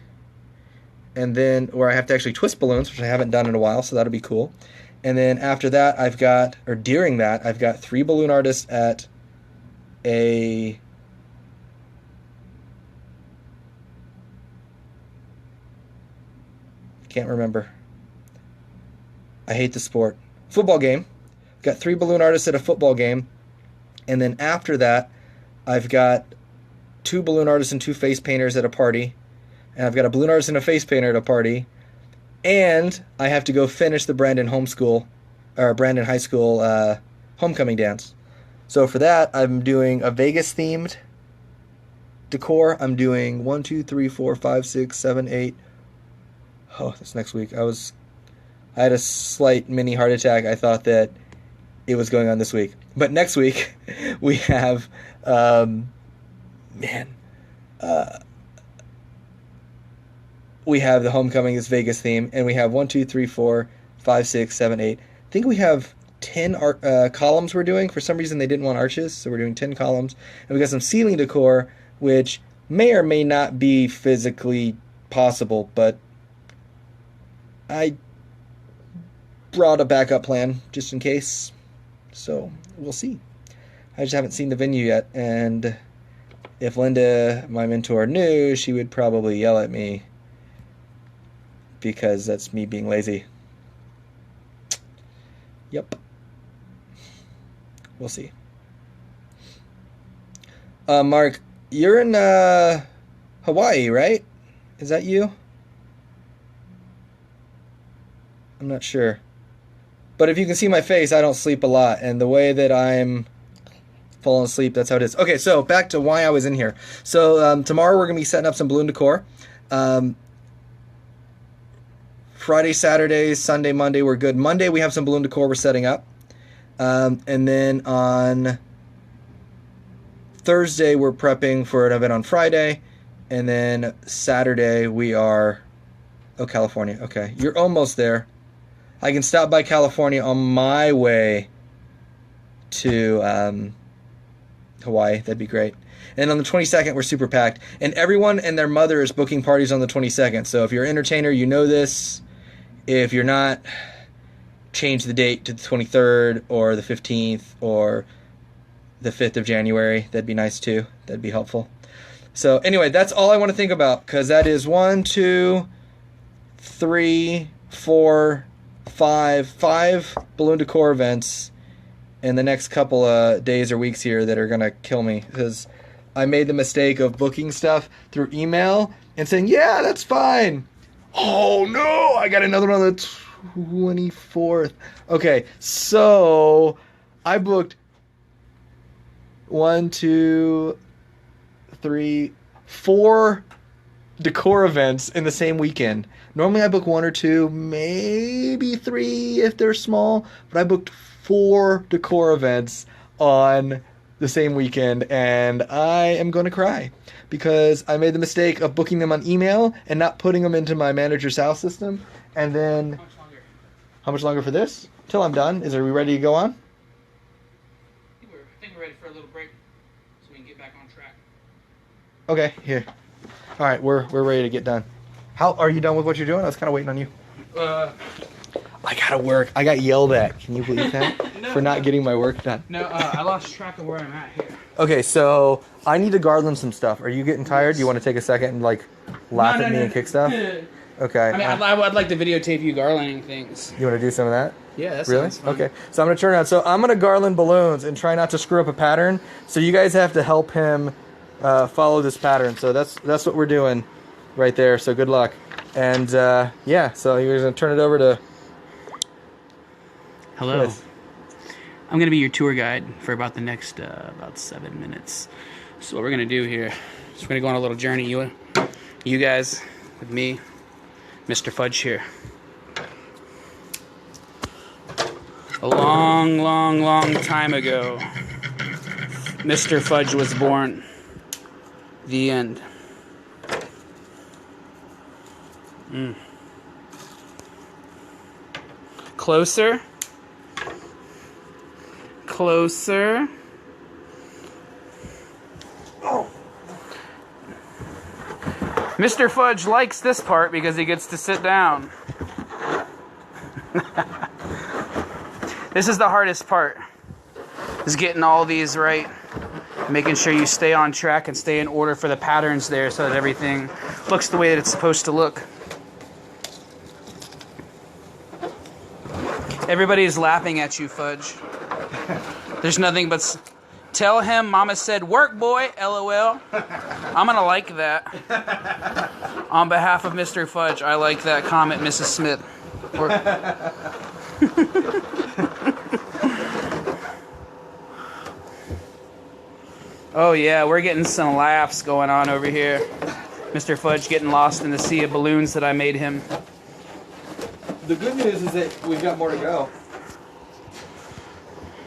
and then where I have to actually twist balloons, which I haven't done in a while, so that'll be cool. And then after that, during that, I've got 3 balloon artists at a can't remember. I hate the sport. Football game. Got 3 balloon artists at a football game. And then after that, I've got 2 balloon artists and 2 face painters at a party. And I've got a balloon artist and a face painter at a party. And I have to go finish the Brandon High School homecoming dance. So for that, I'm doing a Vegas-themed decor. I'm doing 1, 2, 3, 4, 5, 6, 7, 8. Oh, that's next week. I had a slight mini heart attack. I thought that it was going on this week. But next week, we have, we have the homecoming is Vegas theme, and we have 1, 2, 3, 4, 5, 6, 7, 8. I think we have 10 columns we're doing. For some reason, they didn't want arches, so we're doing 10 columns. And we got some ceiling decor, which may or may not be physically possible, but I brought a backup plan just in case. So we'll see. I just haven't seen the venue yet, and if Linda, my mentor, knew, she would probably yell at me because that's me being lazy. Yep. We'll see. Mark, you're in Hawaii, right? Is that you? I'm not sure. But if you can see my face, I don't sleep a lot. And the way that I'm falling asleep, that's how it is. Okay, so back to why I was in here. So tomorrow we're going to be setting up some balloon decor. Friday, Saturday, Sunday, Monday, we're good. Monday, we have some balloon decor we're setting up. And then on Thursday, we're prepping for an event on Friday. And then Saturday, we are... Oh, California. Okay, you're almost there. I can stop by California on my way to Hawaii. That'd be great. And on the 22nd, we're super packed. And everyone and their mother is booking parties on the 22nd. So if you're an entertainer, you know this. If you're not, change the date to the 23rd or the 15th or the 5th of January. That'd be nice too. That'd be helpful. So anyway, that's all I want to think about, because that is 1, 2, 3, 4, 5 balloon decor events in the next couple of days or weeks here that are going to kill me, because I made the mistake of booking stuff through email and saying, yeah, that's fine. Oh, no, I got another one on the 24th. Okay, so I booked 1, 2, 3, 4 decor events in the same weekend. Normally I book 1 or 2, maybe 3 if they're small, but I booked 4 decor events on the same weekend, and I am going to cry because I made the mistake of booking them on email and not putting them into my manager's house system. And then... How much longer? How much longer for this? Till I'm done. Are we ready to go on? I think we're ready for a little break so we can get back on track. Okay, here. All right, we're ready to get done. How are you done with what you're doing? I was kind of waiting on you. I gotta work. I got yelled at. Can you believe that? For not getting my work done. No, I lost track of where I'm at here. Okay, so I need to garland some stuff. Are you getting tired? Do you want to take a second and like laugh at me and kick stuff? Okay. I mean, I'd like to videotape you garlanding things. You want to do some of that? Yeah, that's really fun. Okay. So I'm gonna turn around. So I'm gonna garland balloons and try not to screw up a pattern. So you guys have to help him follow this pattern. So that's what we're doing right there. So good luck. And yeah, so you're gonna turn it over to. Hello. Chris. I'm gonna be your tour guide for about the next about 7 minutes. So what we're gonna do here is we're gonna go on a little journey. You guys with me, Mr. Fudge here. A long, long, long time ago, Mr. Fudge was born. The end. Closer. Closer. Mr. Fudge likes this part because he gets to sit down. This is the hardest part, is getting all these right. Making sure you stay on track and stay in order for the patterns there so that everything looks the way that it's supposed to look. Everybody's laughing at you, Fudge. There's nothing but... Tell him Mama said, work, boy, LOL. I'm going to like that. On behalf of Mr. Fudge, I like that comment, Mrs. Smith. Oh, yeah, we're getting some laughs going on over here. Mr. Fudge getting lost in the sea of balloons that I made him. The good news is that we've got more to go.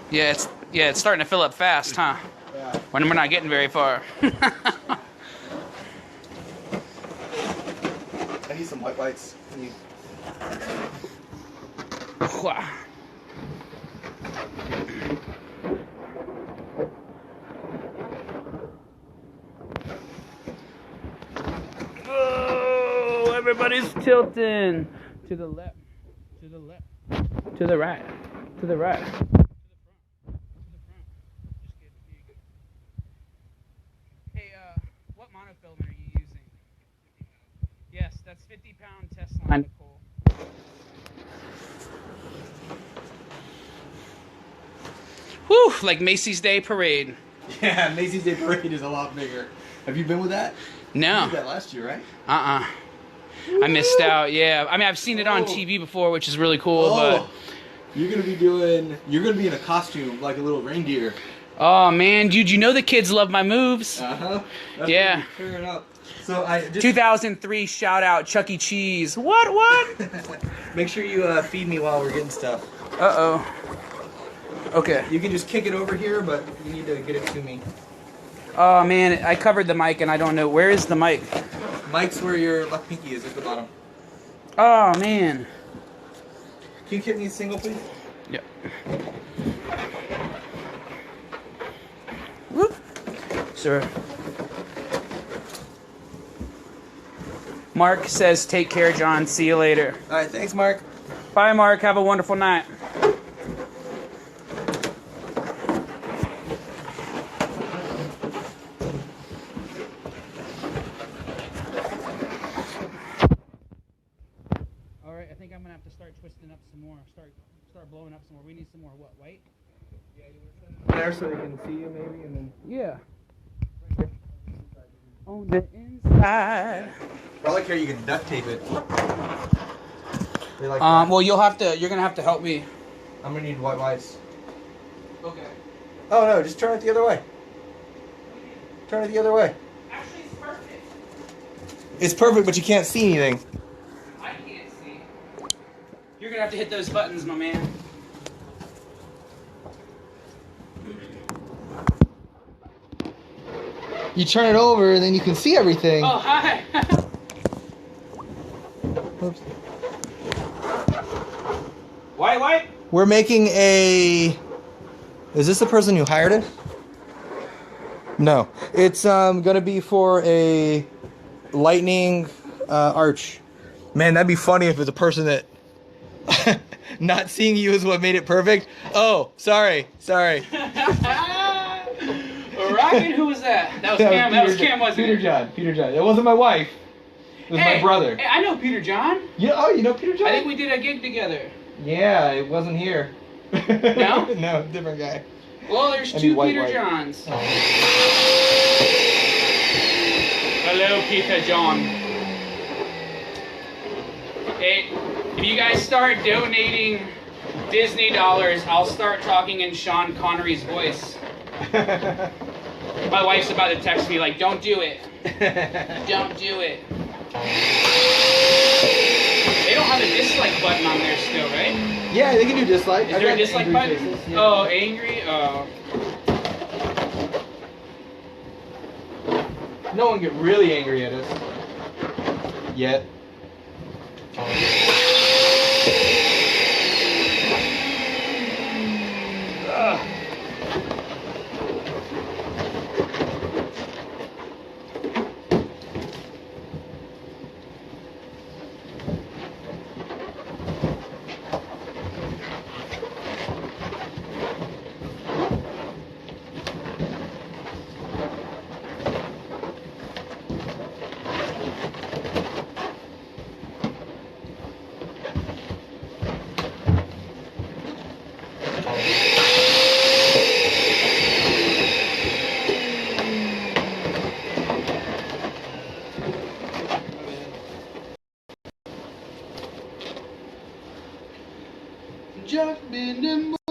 Yeah, it's starting to fill up fast, huh? Yeah. When we're not getting very far. I need some white lights. Oh, everybody's tilting. To the left. To the left. To the right. To the right. What monofilament are you using? Yes, that's 50-pound test line, Nicole. Whew, like Macy's Day Parade. Yeah, Macy's Day Parade is a lot bigger. Have you been with that? No. You did that last year, right? I missed out, yeah. I mean, I've seen it on TV before, which is really cool, but... You're gonna be in a costume, like a little reindeer. Oh, man, dude, you know the kids love my moves. Uh-huh. Yeah. Fair enough. So I just... 2003 shout out Chuck E. Cheese. What? Make sure you feed me while we're getting stuff. Uh-oh. Okay. You can just kick it over here, but you need to get it to me. Oh, man, I covered the mic and I don't know. Where is the mic? Mic's where your left pinky is, at the bottom. Oh, man. Can you hit me a single, please? Yep. Whoop. Sir. Mark says, take care, John. See you later. All right, thanks, Mark. Bye, Mark. Have a wonderful night. All right, I think I'm gonna have to start twisting up some more. Start blowing up some more. We need some more what? White? There, so they can see you, maybe, and then... Yeah. On the inside. I like how you can duct tape it. They like Well, you're gonna have to help me. I'm gonna need white lights. Okay. Oh no, just turn it the other way. Turn it the other way. Actually, it's perfect. It's perfect, but you can't see anything. I can't see. You're gonna have to hit those buttons, my man. You turn it over, and then you can see everything. Oh, hi. Oops. White. We're making a... Is this the person who hired it? No. It's gonna be for a lightning arch. Man, that'd be funny if it was a person that... Not seeing you is what made it perfect. Oh, sorry. Rockin', who was that? That was Cam. That was Cam, wasn't it? Peter John. That wasn't my wife. It was my brother. Hey, I know Peter John. Yeah. Oh, you know Peter John? I think we did a gig together. Yeah, it wasn't here. No? No, different guy. Well, there's two Peter Johns. Oh. Hello, Peter John. Hey, if you guys start donating Disney dollars, I'll start talking in Sean Connery's voice. My wife's about to text me like, don't do it. Don't do it. They don't have a dislike button on there still, right? Yeah, they can do dislike. Is there a dislike button? Faces, yeah. Oh, angry? Oh. No one get really angry at us. Yet.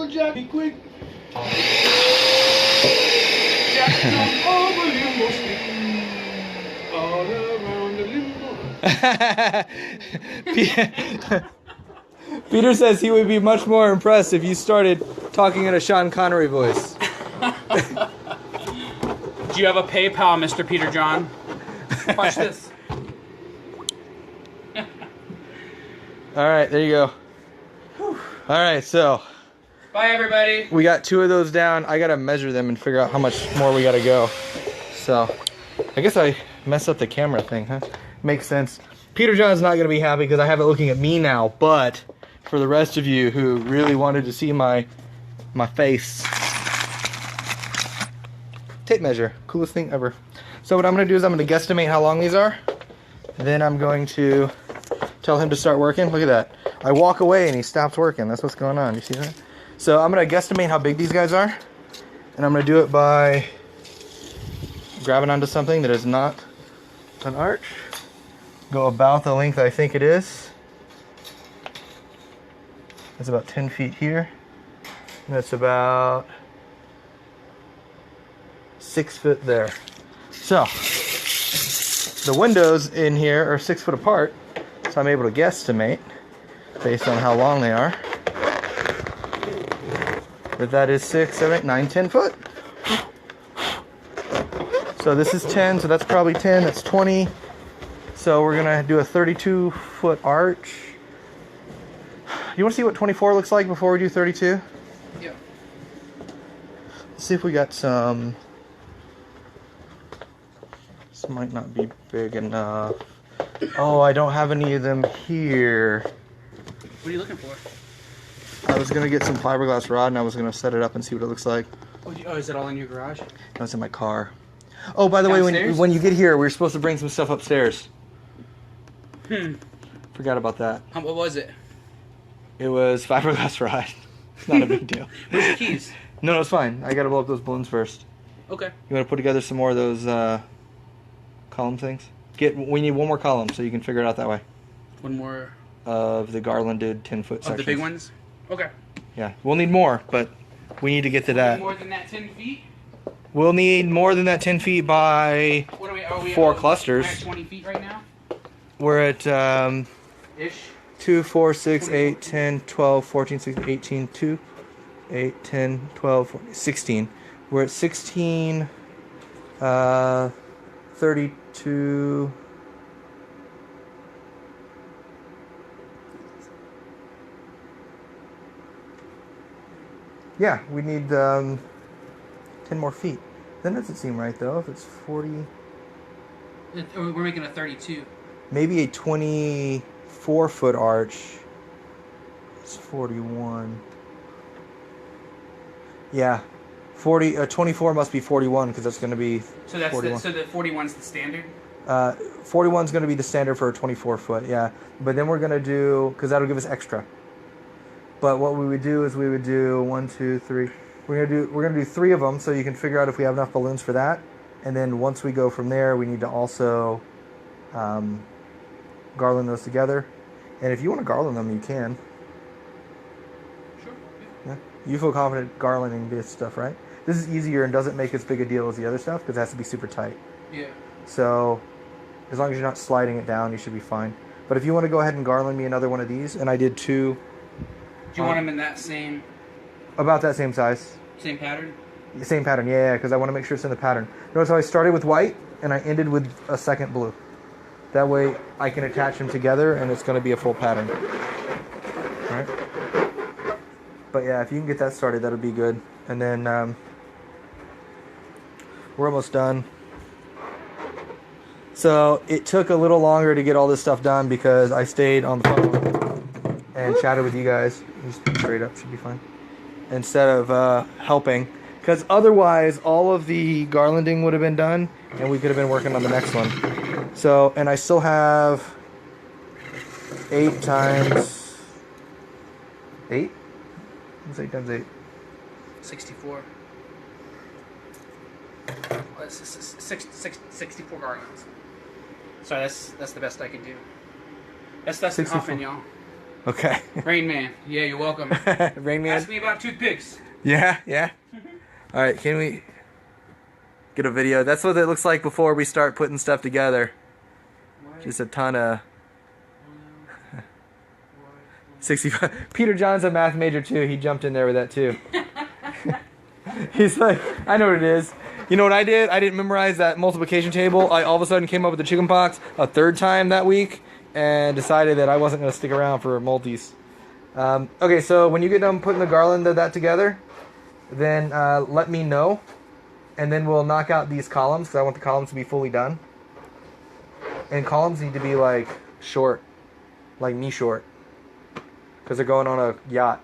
over, Jack. Be quick. Jack, jump over limbo stick. All around the limbo. Peter says he would be much more impressed if you started talking in a Sean Connery voice. Do you have a PayPal, Mr. Peter John? Watch this. All right, there you go. All right, so Bye, everybody. we got 2 of those down. I gotta measure them and figure out how much more we gotta go. So I guess I messed up the camera thing, huh? Makes sense. Peter John's not gonna be happy because I have it looking at me now, but for the rest of you who really wanted to see my face, tape measure, coolest thing ever. So what I'm gonna do is I'm gonna guesstimate how long these are. Then I'm going to tell him to start working. Look at that. I walk away and he stops working. That's what's going on. You see that? So I'm going to guesstimate how big these guys are. And I'm going to do it by grabbing onto something that is not an arch. Go about the length I think it is. That's about 10 feet here. And that's about 6 foot there. So the windows in here are 6 foot apart. So I'm able to guesstimate based on how long they are. But that is 6, 7, 8, 9, 10 foot. So this is 10, so that's probably 10, that's 20. So we're gonna do a 32 foot arch. You wanna see what 24 looks like before we do 32? Yeah. Let's see if we got some. This might not be big enough. Oh, I don't have any of them here. What are you looking for? I was gonna get some fiberglass rod and I was gonna set it up and see what it looks like. Oh, is it all in your garage? No, it's in my car. Oh, by the way, when you get here, we're supposed to bring some stuff upstairs. Forgot about that. What was it? It was fiberglass rod. It's not a big deal. Where's the keys? No, it's fine. I gotta blow up those balloons first. Okay. You wanna put together some more of those column things? We need one more column so you can figure it out that way. One more Of the garlanded 10-foot sections. of the big ones? Okay. Yeah, we'll need more, but we need to get to that. More than that 10 feet? We'll need more than that 10 feet by What are we 4 clusters. We're at 20 feet right now? We're at Ish. 2, 4, 6, 8, 10, 12, 14, 16, 18, 2, 8, 10, 12, 14, 16. We're at 16, 32. Yeah, we need 10 more feet. That doesn't seem right though, if it's 40. We're making a 32. Maybe a 24 foot arch. It's 41. Yeah. 24 must be 41 because that's going to be So that's 41. so the 41's the standard? 41 is going to be the standard for a 24 foot, yeah. But then we're going to do, because that'll give us extra. But what we would do is we would do 1, 2, 3. We're gonna do 3 of them, so you can figure out if we have enough balloons for that. And then once we go from there, we need to also garland those together. And if you want to garland them, you can. Sure. Yeah. You feel confident garlanding this stuff, right? This is easier and doesn't make as big a deal as the other stuff because it has to be super tight. Yeah. So as long as you're not sliding it down, you should be fine. But if you want to go ahead and garland me another one of these, and I did 2. Do you want them in that same About that same size. same pattern? The same pattern, yeah, because I want to make sure it's in the pattern. Notice how I started with white and I ended with a second blue. That way I can attach them together and it's going to be a full pattern. Alright? But yeah, if you can get that started, that'll be good. And then we're almost done. So it took a little longer to get all this stuff done because I stayed on the phone and chatted with you guys. Just straight up, should be fine. Instead of helping. Because otherwise, all of the garlanding would have been done, and we could have been working on the next one. So, and I still have 8 times 8? What's 8 times 8? 64. Well, it's 64 garlands. Sorry, that's the best I can do. That's Dustin 64. Hoffman, y'all. Okay. Rain Man. Yeah, you're welcome. Rain Man. Ask me about toothpicks. Yeah, yeah. All right, can we get a video? That's what it looks like before we start putting stuff together. Just a ton of 65. Peter John's a math major too. He jumped in there with that too. He's like, I know what it is. You know what I did? I didn't memorize that multiplication table. I all of a sudden came up with the chicken pox a third time that week and decided that I wasn't going to stick around for multis. Okay, so when you get done putting the garland of that together, then let me know. And then we'll knock out these columns because I want the columns to be fully done. And columns need to be like short, like me short. Because they're going on a yacht.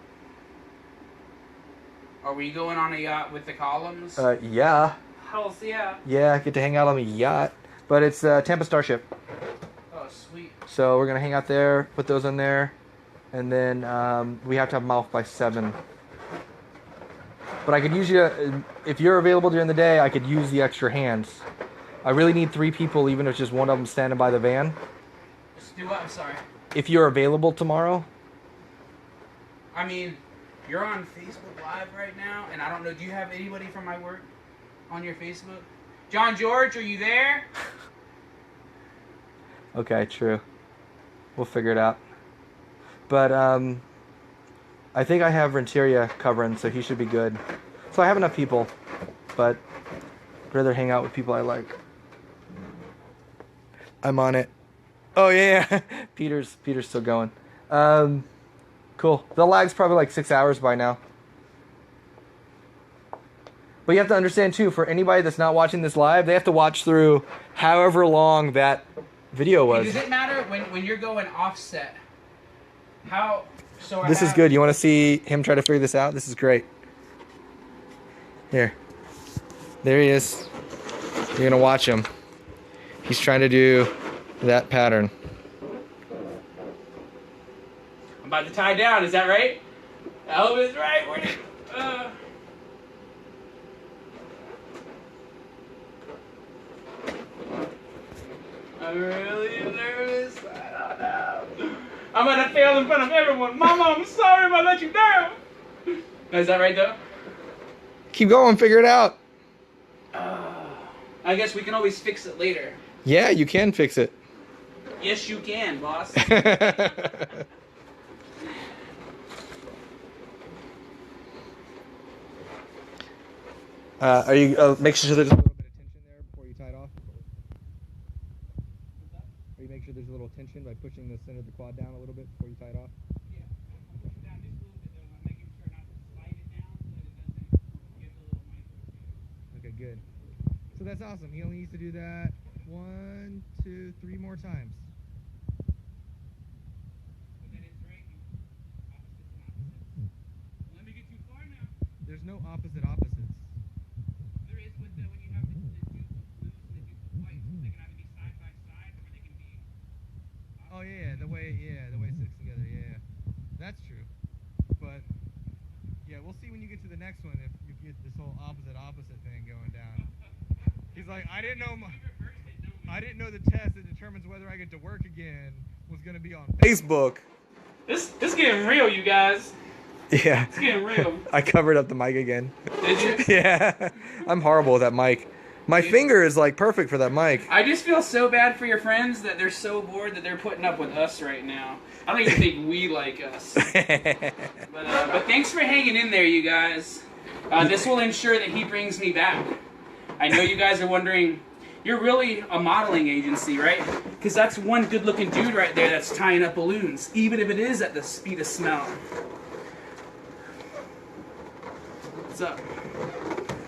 Are we going on a yacht with the columns? Yeah. Hell's yeah. Yeah, I get to hang out on the yacht. But it's Tampa Starship. Oh, sweet. So we're going to hang out there, put those in there. And then we have to have them off by 7. But I could use you, if you're available during the day, I could use the extra hands. I really need 3 people, even if it's just one of them standing by the van. Just do what? I'm sorry. If you're available tomorrow. I mean, you're on Facebook Live right now, and I don't know, do you have anybody from my work on your Facebook? John George, are you there? Okay, true. We'll figure it out. But I think I have Renteria covering, so he should be good. So I have enough people, but I'd rather hang out with people I like. I'm on it. Oh yeah, Peter's still going. Cool. The lag's probably like 6 hours by now. But you have to understand too, for anybody that's not watching this live, they have to watch through however long that video was. Hey, does it matter when you're going offset? How? So This is good. You want to see him try to figure this out? This is great. Here. There he is. You're going to watch him. He's trying to do that pattern. I'm about to tie down. Is that right? Elvis, right? Where did, I'm really nervous. I don't know. I'm gonna fail in front of everyone. Mama, I'm sorry if I let you down. Is that right though? Keep going. Figure it out. I guess we can always fix it later. Yeah, you can fix it. Yes, you can, boss. Are you make sure there's a little bit of tension there before you tie it off? Are you make sure there's a little tension by pushing the center of the quad down a little bit before you tie it off? Yeah, I'm pushing down just a little bit though. I'm making sure not to slide it down so that it doesn't get the little micro. Okay, good. So that's awesome. He only needs to do that 1, 2, 3 more times. But then it's right. Opposites and opposites. Don't let me get too far now. There's no opposites. There is with when you have the two blues and the two whites. They can either be side by side or they can be. Oh yeah, the way it sticks together. Yeah, that's true. But yeah, we'll see when you get to the next one if you get this whole opposite thing going down. He's like, I didn't know the test that determines whether I get to work again was gonna be on Facebook. This getting real, you guys. Yeah. It's getting real. I covered up the mic again. Did you? Yeah. I'm horrible with that mic. My finger is like perfect for that mic. I just feel so bad for your friends that they're so bored that they're putting up with us right now. I don't even think we like us. But thanks for hanging in there, you guys. This will ensure that he brings me back. I know you guys are wondering, you're really a modeling agency, right? Because that's one good-looking dude right there that's tying up balloons, even if it is at the speed of smell. What's up?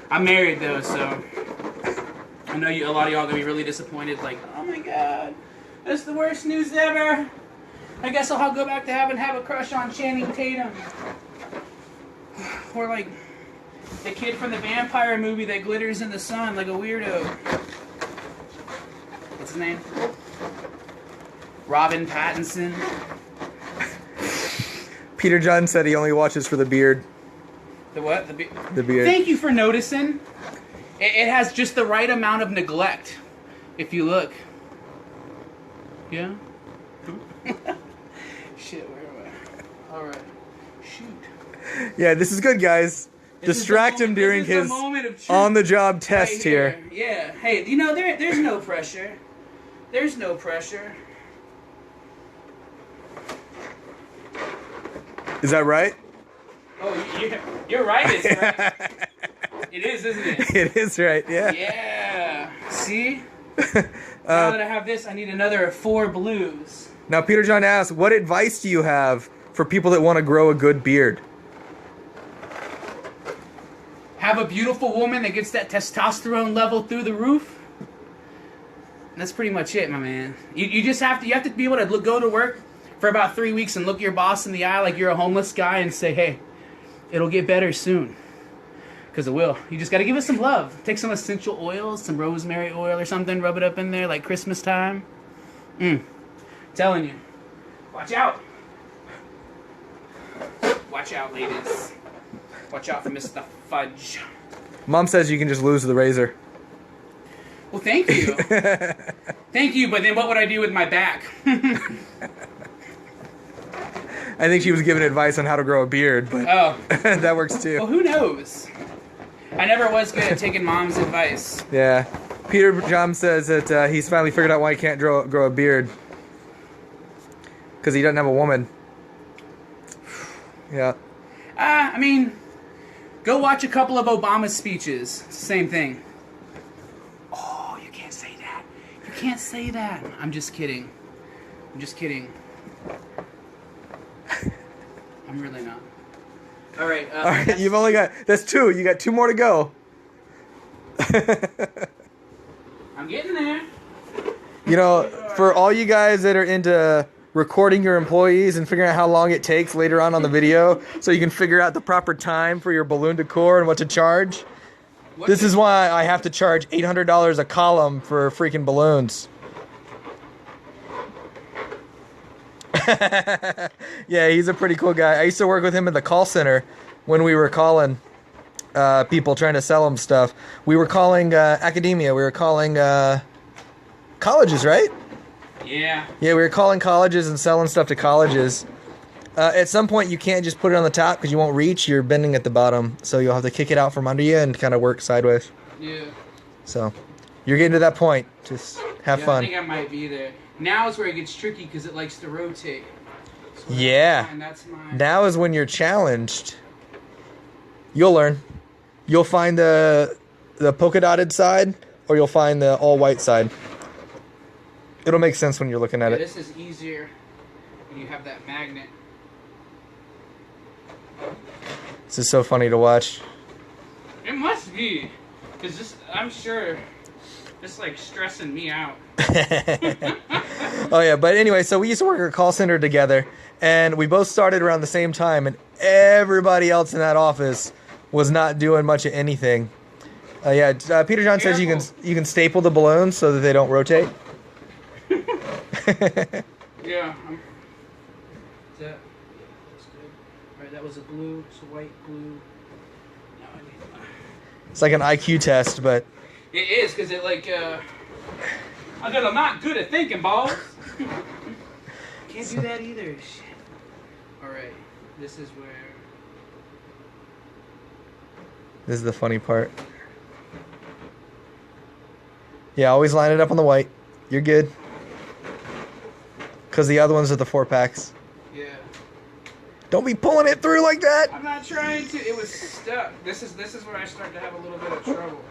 I'm married though, so I know a lot of y'all are gonna be really disappointed. Like, oh my god, that's the worst news ever. I guess I'll go back to have a crush on Channing Tatum, or like the kid from the vampire movie that glitters in the sun like a weirdo. What's his name? Robin Pattinson. Peter John said he only watches for the beard. The what? The beard. Thank you for noticing. It has just the right amount of neglect, if you look. Yeah? Shit, where am All right. Shoot. Yeah, this is good, guys. This Distract is the him moment- during this is the his moment of truth on-the-job test right here. Yeah. Hey, you know there's no pressure. There's no pressure. Is that right? Oh, you're right. It's right. It is, isn't it? It is right, yeah. Yeah. See? Now that I have this, I need another 4 blues. Now, Peter John asks, what advice do you have for people that want to grow a good beard? Have a beautiful woman that gets that testosterone level through the roof. That's pretty much it, my man. You just have to be able to go to work for about 3 weeks and look your boss in the eye like you're a homeless guy and say, hey, it'll get better soon. Because it will. You just got to give it some love. Take some essential oils, some rosemary oil or something, rub it up in there like Christmas time. Telling you. Watch out. Watch out, ladies. Watch out for Mr. Fudge. Mom says you can just lose the razor. Well, thank you. Thank you, but then what would I do with my back? I think she was giving advice on how to grow a beard, but Oh. that works Well, too. who knows? I never was good at taking mom's advice. Yeah. Peter John says that he's finally figured out why he can't grow a beard. Because he doesn't have a woman. Yeah. I mean, go watch a couple of Obama's speeches. It's the same thing. Oh, you can't say that. You can't say that. I'm just kidding. I'm just kidding. I'm really not. All right. All right, you've only got, that's 2. You got 2 more to go. I'm getting there. You know, for all you guys that are into recording your employees and figuring out how long it takes later on the video so you can figure out the proper time for your balloon decor and what to charge, this is why I have to charge $800 a column for freaking balloons. Yeah, he's a pretty cool guy. I used to work with him at the call center when we were calling people trying to sell them stuff. We were calling academia. We were calling colleges, right? Yeah. Yeah, we were calling colleges and selling stuff to colleges. At some point, you can't just put it on the top because you won't reach. You're bending at the bottom, so you'll have to kick it out from under you and kind of work sideways. Yeah. So, you're getting to that point. Just have I fun. think I might be there. Now is where it gets tricky because it likes to rotate. So Yeah. and that's my... Now is when you're challenged. You'll learn. You'll find the polka dotted side, or you'll find the all white side. It'll make sense when you're looking at it. This is easier when you have that magnet. This is so funny to watch. It must be, because this, I'm sure, this like stressing me out. Oh yeah, but anyway, so we used to work at a call center together, and we both started around the same time, and everybody else in that office was not doing much of anything. Peter John says you can staple the balloons so that they don't rotate. Yeah. That's good. Alright, that was a blue, so white, blue. Now I need... It's like an IQ test, but It is, because it like, because I'm not good at thinking, balls. Can't do that either. Shit. Alright, this is where... this is the funny part. Yeah, always line it up on the white. You're good. Because the other ones are the 4-packs. Yeah. Don't be pulling it through like that. I'm not trying to. It was stuck. This is where I start to have a little bit of trouble.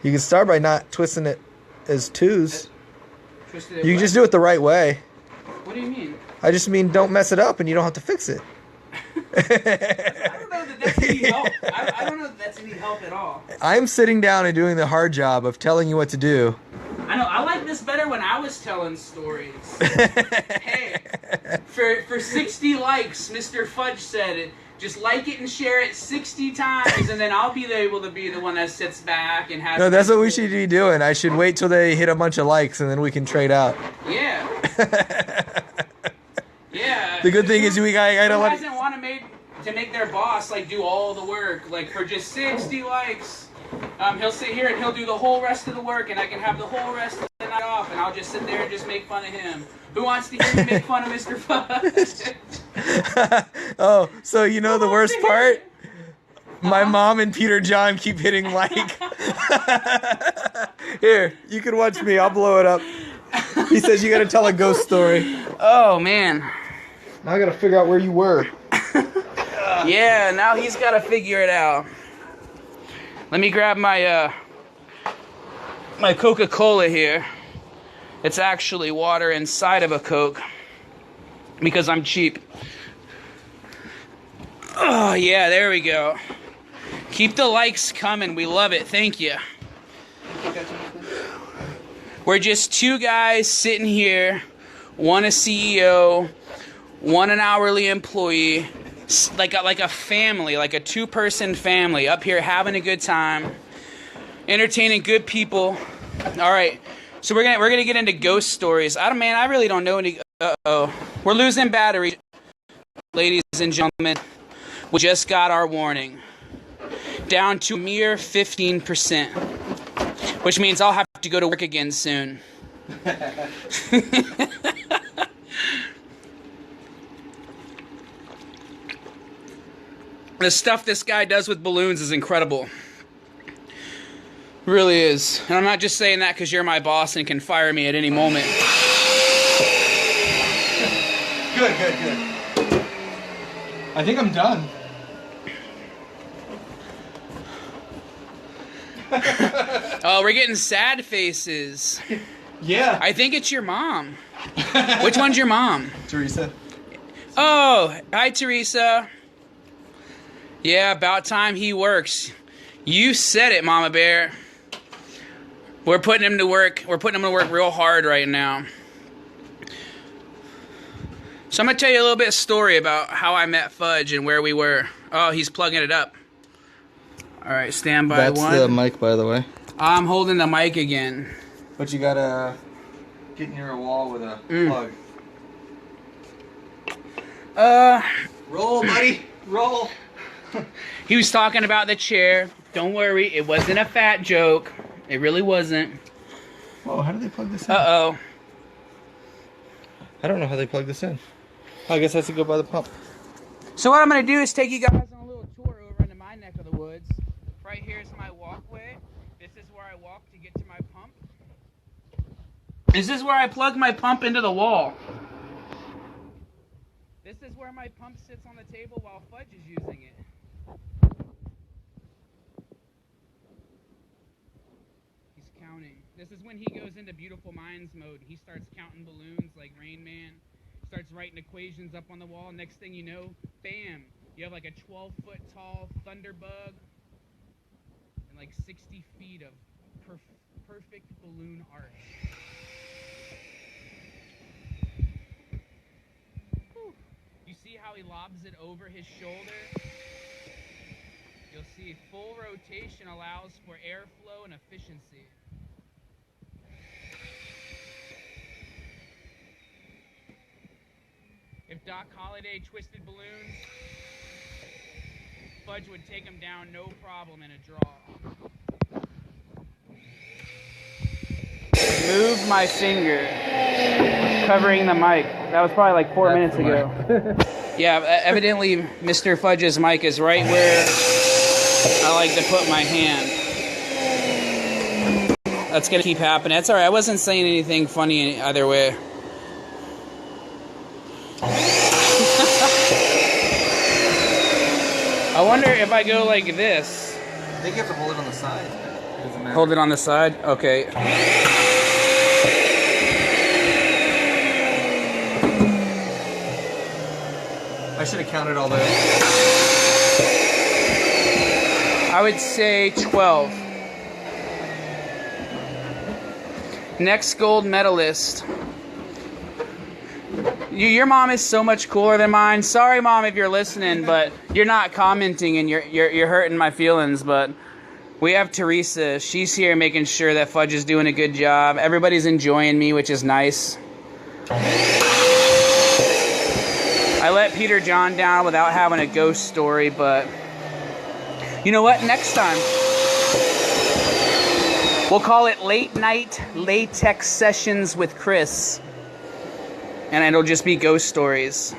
You can start by not twisting it as 2s. Twisted it You can wet. just do it the right way. What do you mean? I just mean don't mess it up and you don't have to fix it. I don't know that that's any help. I don't know that that's any help at all. I'm sitting down and doing the hard job of telling you what to do. I know. I like this better when I was telling stories. Hey, for 60 likes, Mr. Fudge said it. Just like it and share it 60 times, and then I'll be able to be the one that sits back and has... No, that's what we should be doing. I should wait till they hit a bunch of likes and then we can trade out. Yeah. Yeah. The good thing is we gotta Who let... hasn't want to make their boss like do all the work like for just 60 likes? He'll sit here and he'll do the whole rest of the work, and I can have the whole rest of the off, and I'll just sit there and just make fun of him. Who wants to hear me make fun of Mr. Fudge? Oh, so you know the worst part? My mom and Peter John keep hitting like. Here, you can watch me. I'll blow it up. He says you gotta tell a ghost story. Oh, man. Now I gotta figure out where you were. Yeah, now he's got to figure it out. Let me grab my my Coca-Cola here. It's actually water inside of a Coke because I'm cheap. Oh, yeah, there we go. Keep the likes coming. We love it. Thank you. We're just two guys sitting here, one a CEO, one an hourly employee, like a family, like a two-person family up here having a good time, entertaining good people. All right, so we're gonna get into ghost stories. I really don't know any. We're losing battery, ladies and gentlemen. We just got our warning, down to a mere 15%, which means I'll have to go to work again soon. The stuff this guy does with balloons is incredible. Really is. And I'm not just saying that because you're my boss and can fire me at any moment. Good. I think I'm done. Oh, we're getting sad faces. Yeah. I think it's your mom. Which one's your mom? Teresa. Oh, hi, Teresa. Yeah, about time he works. You said it, Mama Bear. We're putting him to work. We're putting him to work real hard right now. So I'm going to tell you a little bit of story about how I met Fudge and where we were. Oh, he's plugging it up. All right, stand by. That's one. the mic, by the way. I'm holding the mic again. But you gotta get near a wall with a plug. Roll, buddy. Roll. He was talking about the chair. Don't worry, it wasn't a fat joke. It really wasn't. Oh, how do they plug this in? Uh-oh. I don't know how they plug this in. I guess I have to go by the pump. So what I'm going to do is take you guys on a little tour over into my neck of the woods. Right here is my walkway. This is where I walk to get to my pump. This is where I plug my pump into the wall. This is where my pump sits on the table while Fudge is using it. He's counting. This is when he goes into Beautiful Minds mode. He starts counting balloons like Rain Man. Starts writing equations up on the wall. Next thing you know, bam, you have like a 12-foot tall thunderbug and like 60 feet of perfect balloon art. Whew. You see how he lobs it over his shoulder? You'll see full rotation allows for airflow and efficiency. If Doc Holliday twisted balloons, Fudge would take him down no problem in a draw. Move my finger, covering the mic. That was probably like 4 minutes ago. Yeah, evidently Mr. Fudge's mic is right where I like to put my hand. That's gonna keep happening. That's alright, I wasn't saying anything funny either way. I wonder if I go like this. I think you have to hold it on the side. Doesn't matter. Hold it on the side? Okay. I should have counted all those. I would say 12. Next gold medalist. Your mom is so much cooler than mine. Sorry, Mom, if you're listening, but you're not commenting and you're hurting my feelings. But we have Teresa. She's here making sure that Fudge is doing a good job. Everybody's enjoying me, which is nice. I let Peter John down without having a ghost story, but you know what? Next time We'll call it Late Night Latex Sessions with Chris. And it'll just be ghost stories.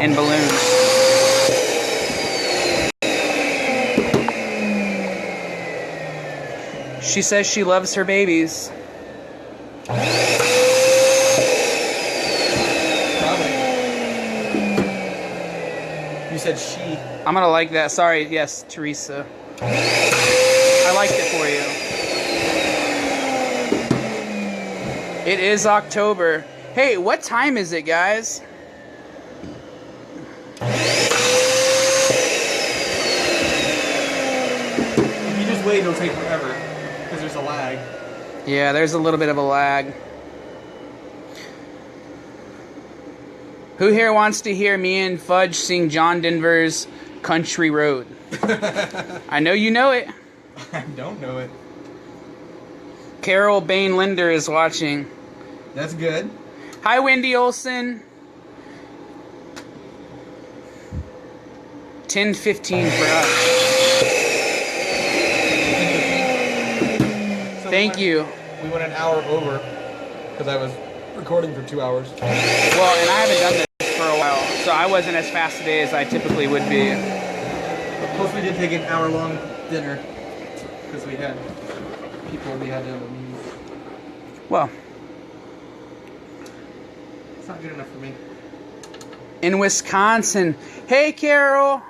And balloons. She says she loves her babies. You said she. I'm gonna like that. Sorry, yes, Teresa. I liked it for you. It is October. Hey, what time is it, guys? If you just wait, it'll take forever. Because there's a lag. Yeah, there's a little bit of a lag. Who here wants to hear me and Fudge sing John Denver's Country Road? I know you know it. I don't know it. Carol Bain Linder is watching. That's good. Hi, Wendy Olson. 10:15 for us. So Thank you. We went an hour over because I was recording for 2 hours. Well, and I haven't done this for a while, so I wasn't as fast today as I typically would be. Plus, we did take an hour-long dinner because we had people we had to meet. Well, It's not good enough for me. in Wisconsin. Hey, Carol.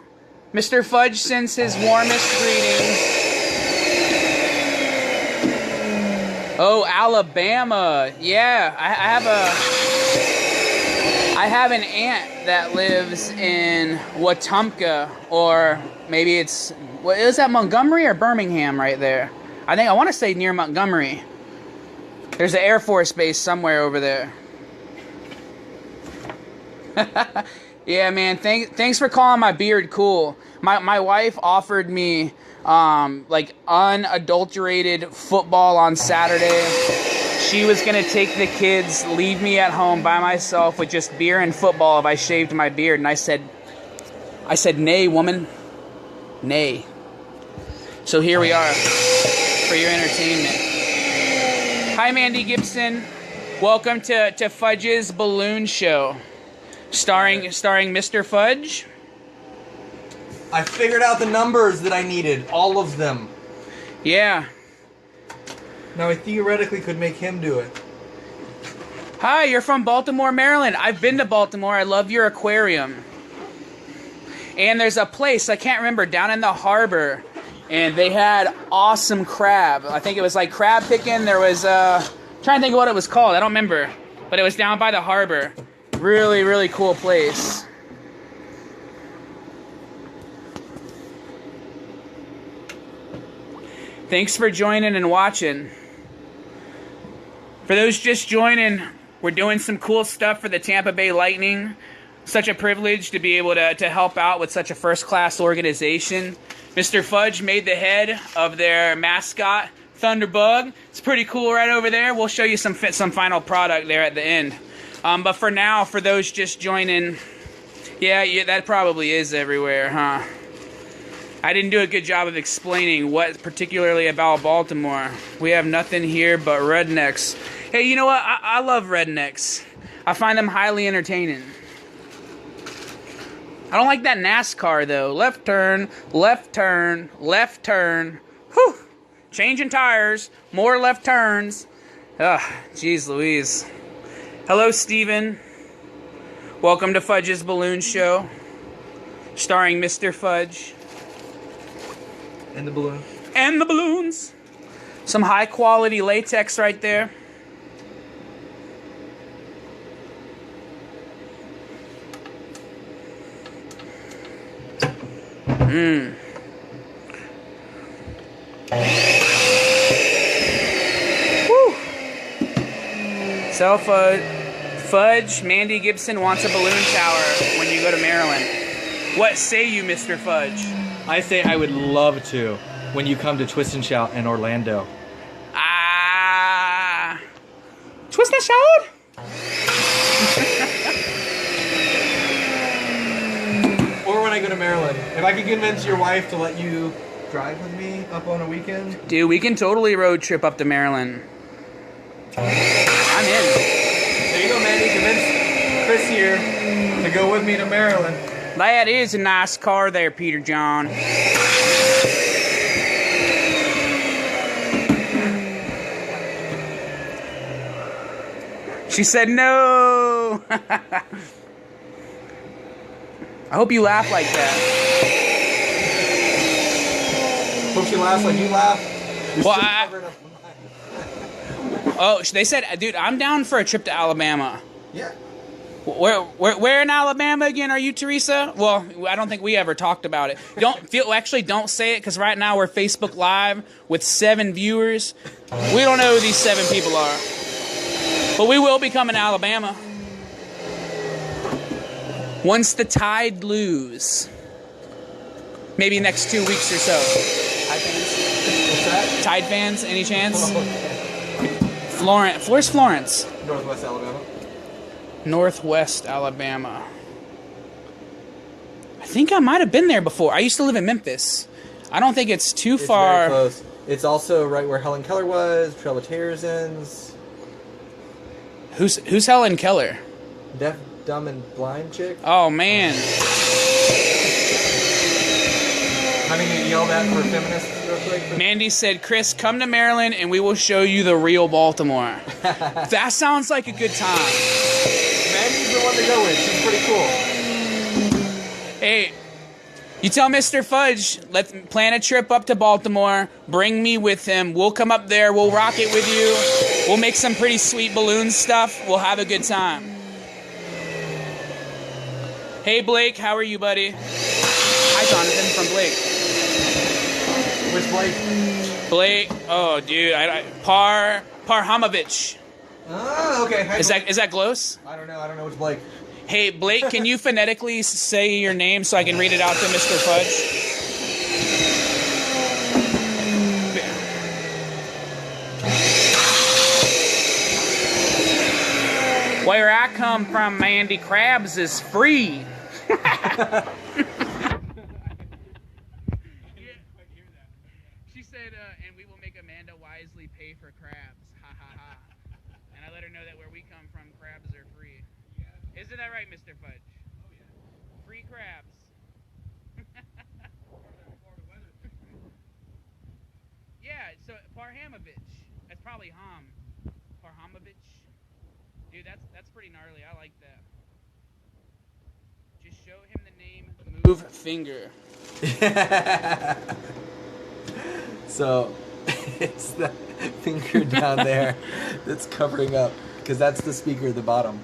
Mr. Fudge sends his warmest greetings. Oh, Alabama. Yeah, I have an aunt that lives in Wetumpka, or maybe it's, what is that, Montgomery or Birmingham right there? I want to say near Montgomery. There's an Air Force base somewhere over there. Yeah, man, thanks for calling my beard cool. My wife offered me like unadulterated football on Saturday. She was gonna take the kids, leave me at home by myself with just beer and football if I shaved my beard, and I said, nay, woman, nay. So here we are for your entertainment. Hi, Mandy Gibson. Welcome to Fudge's Balloon Show, starring Mr. Fudge. I figured out the numbers that I needed, all of them. Yeah. Now I theoretically could make him do it. Hi, you're from Baltimore, Maryland. I've been to Baltimore. I love your aquarium. And there's a place, I can't remember, down in the harbor, and they had awesome crab. I think it was like crab picking. There was, trying to think of what it was called. I don't remember. But it was down by the harbor. Really, really cool place. Thanks for joining and watching. For those just joining, we're doing some cool stuff for the Tampa Bay Lightning. Such a privilege to be able to help out with such a first-class organization. Mr. Fudge made the head of their mascot, Thunderbug. It's pretty cool right over there. We'll show you some final product there at the end. But for now, for those just joining, yeah, that probably is everywhere, huh? I didn't do a good job of explaining what particularly about Baltimore. We have nothing here but rednecks. Hey, you know what? I love rednecks. I find them highly entertaining. I don't like that NASCAR, though. Left turn, left turn, left turn. Whew! Changing tires, more left turns. Ugh, jeez Louise. Hello, Steven. Welcome to Fudge's Balloon Show, starring Mr. Fudge. And the balloon. And the balloons. Some high quality latex right there. Mmm. Woo. So Fudge, Mandy Gibson wants a balloon tower when you go to Maryland. What say you, Mr. Fudge? I say I would love to when you come to Twist and Shout in Orlando. Twist and Shout? Or when I go to Maryland. If I could convince your wife to let you drive with me up on a weekend? Dude, we can totally road trip up to Maryland. I'm in. There you go, Mandy. Convince Chris here to go with me to Maryland. That is a nice car there, Peter John. She said no. I hope you laugh like that. Hope she laughs like you laugh. You're Well, still I- covering up the mic. Oh, they said, dude, I'm down for a trip to Alabama. Yeah. Where in Alabama again are you, Teresa? Well, I don't think we ever talked about it. Don't say it, because right now we're Facebook Live with 7 viewers. We don't know who these 7 people are. But we will be coming to Alabama. Once the Tide lose. Maybe next 2 weeks or so. Tide fans? What's that? Tide fans, any chance? Okay. Where's Florence? Northwest Alabama. Northwest Alabama. I think I might have been there before. I used to live in Memphis. I don't think it's too It's far. very close. It's also right where Helen Keller was, Trail of Tears ends. Who's Helen Keller? Deaf, dumb, and blind chick. Oh man. Honey, you yell that for feminists real quick? Mandy said, Chris, come to Maryland and we will show you the real Baltimore. That sounds like a good time. Mandy's the one to go with. She's pretty cool. Hey, you tell Mr. Fudge, let's plan a trip up to Baltimore. Bring me with him. We'll come up there. We'll rock it with you. We'll make some pretty sweet balloon stuff. We'll have a good time. Hey, Blake. How are you, buddy? Hi, Jonathan from Blake. Which Blake? Blake. Oh, dude. Parhamovich. Oh, okay. Hi, Is Blake. that close? I don't know which Blake. Hey, Blake, can you phonetically say your name so I can read it out to Mr. Fudge? Where I come from, Mandy, crabs is free. She said, and we will make Amanda wisely pay for crabs. Ha ha ha. And I let her know that where we come from, crabs are free. Isn't that right, Mr. Fudge? Oh, yeah. Free crabs. Yeah, so Parhamovich. That's probably Parhamovich. Dude, that's pretty gnarly. I like that. Just show him the name, move finger. So, it's the finger down there that's covering up, because that's the speaker at the bottom.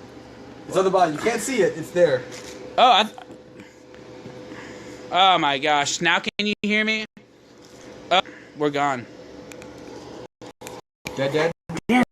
It's on the bottom. You can't see it. It's there. Oh, oh my gosh. Now can you hear me? Oh, we're gone. Dead? Damn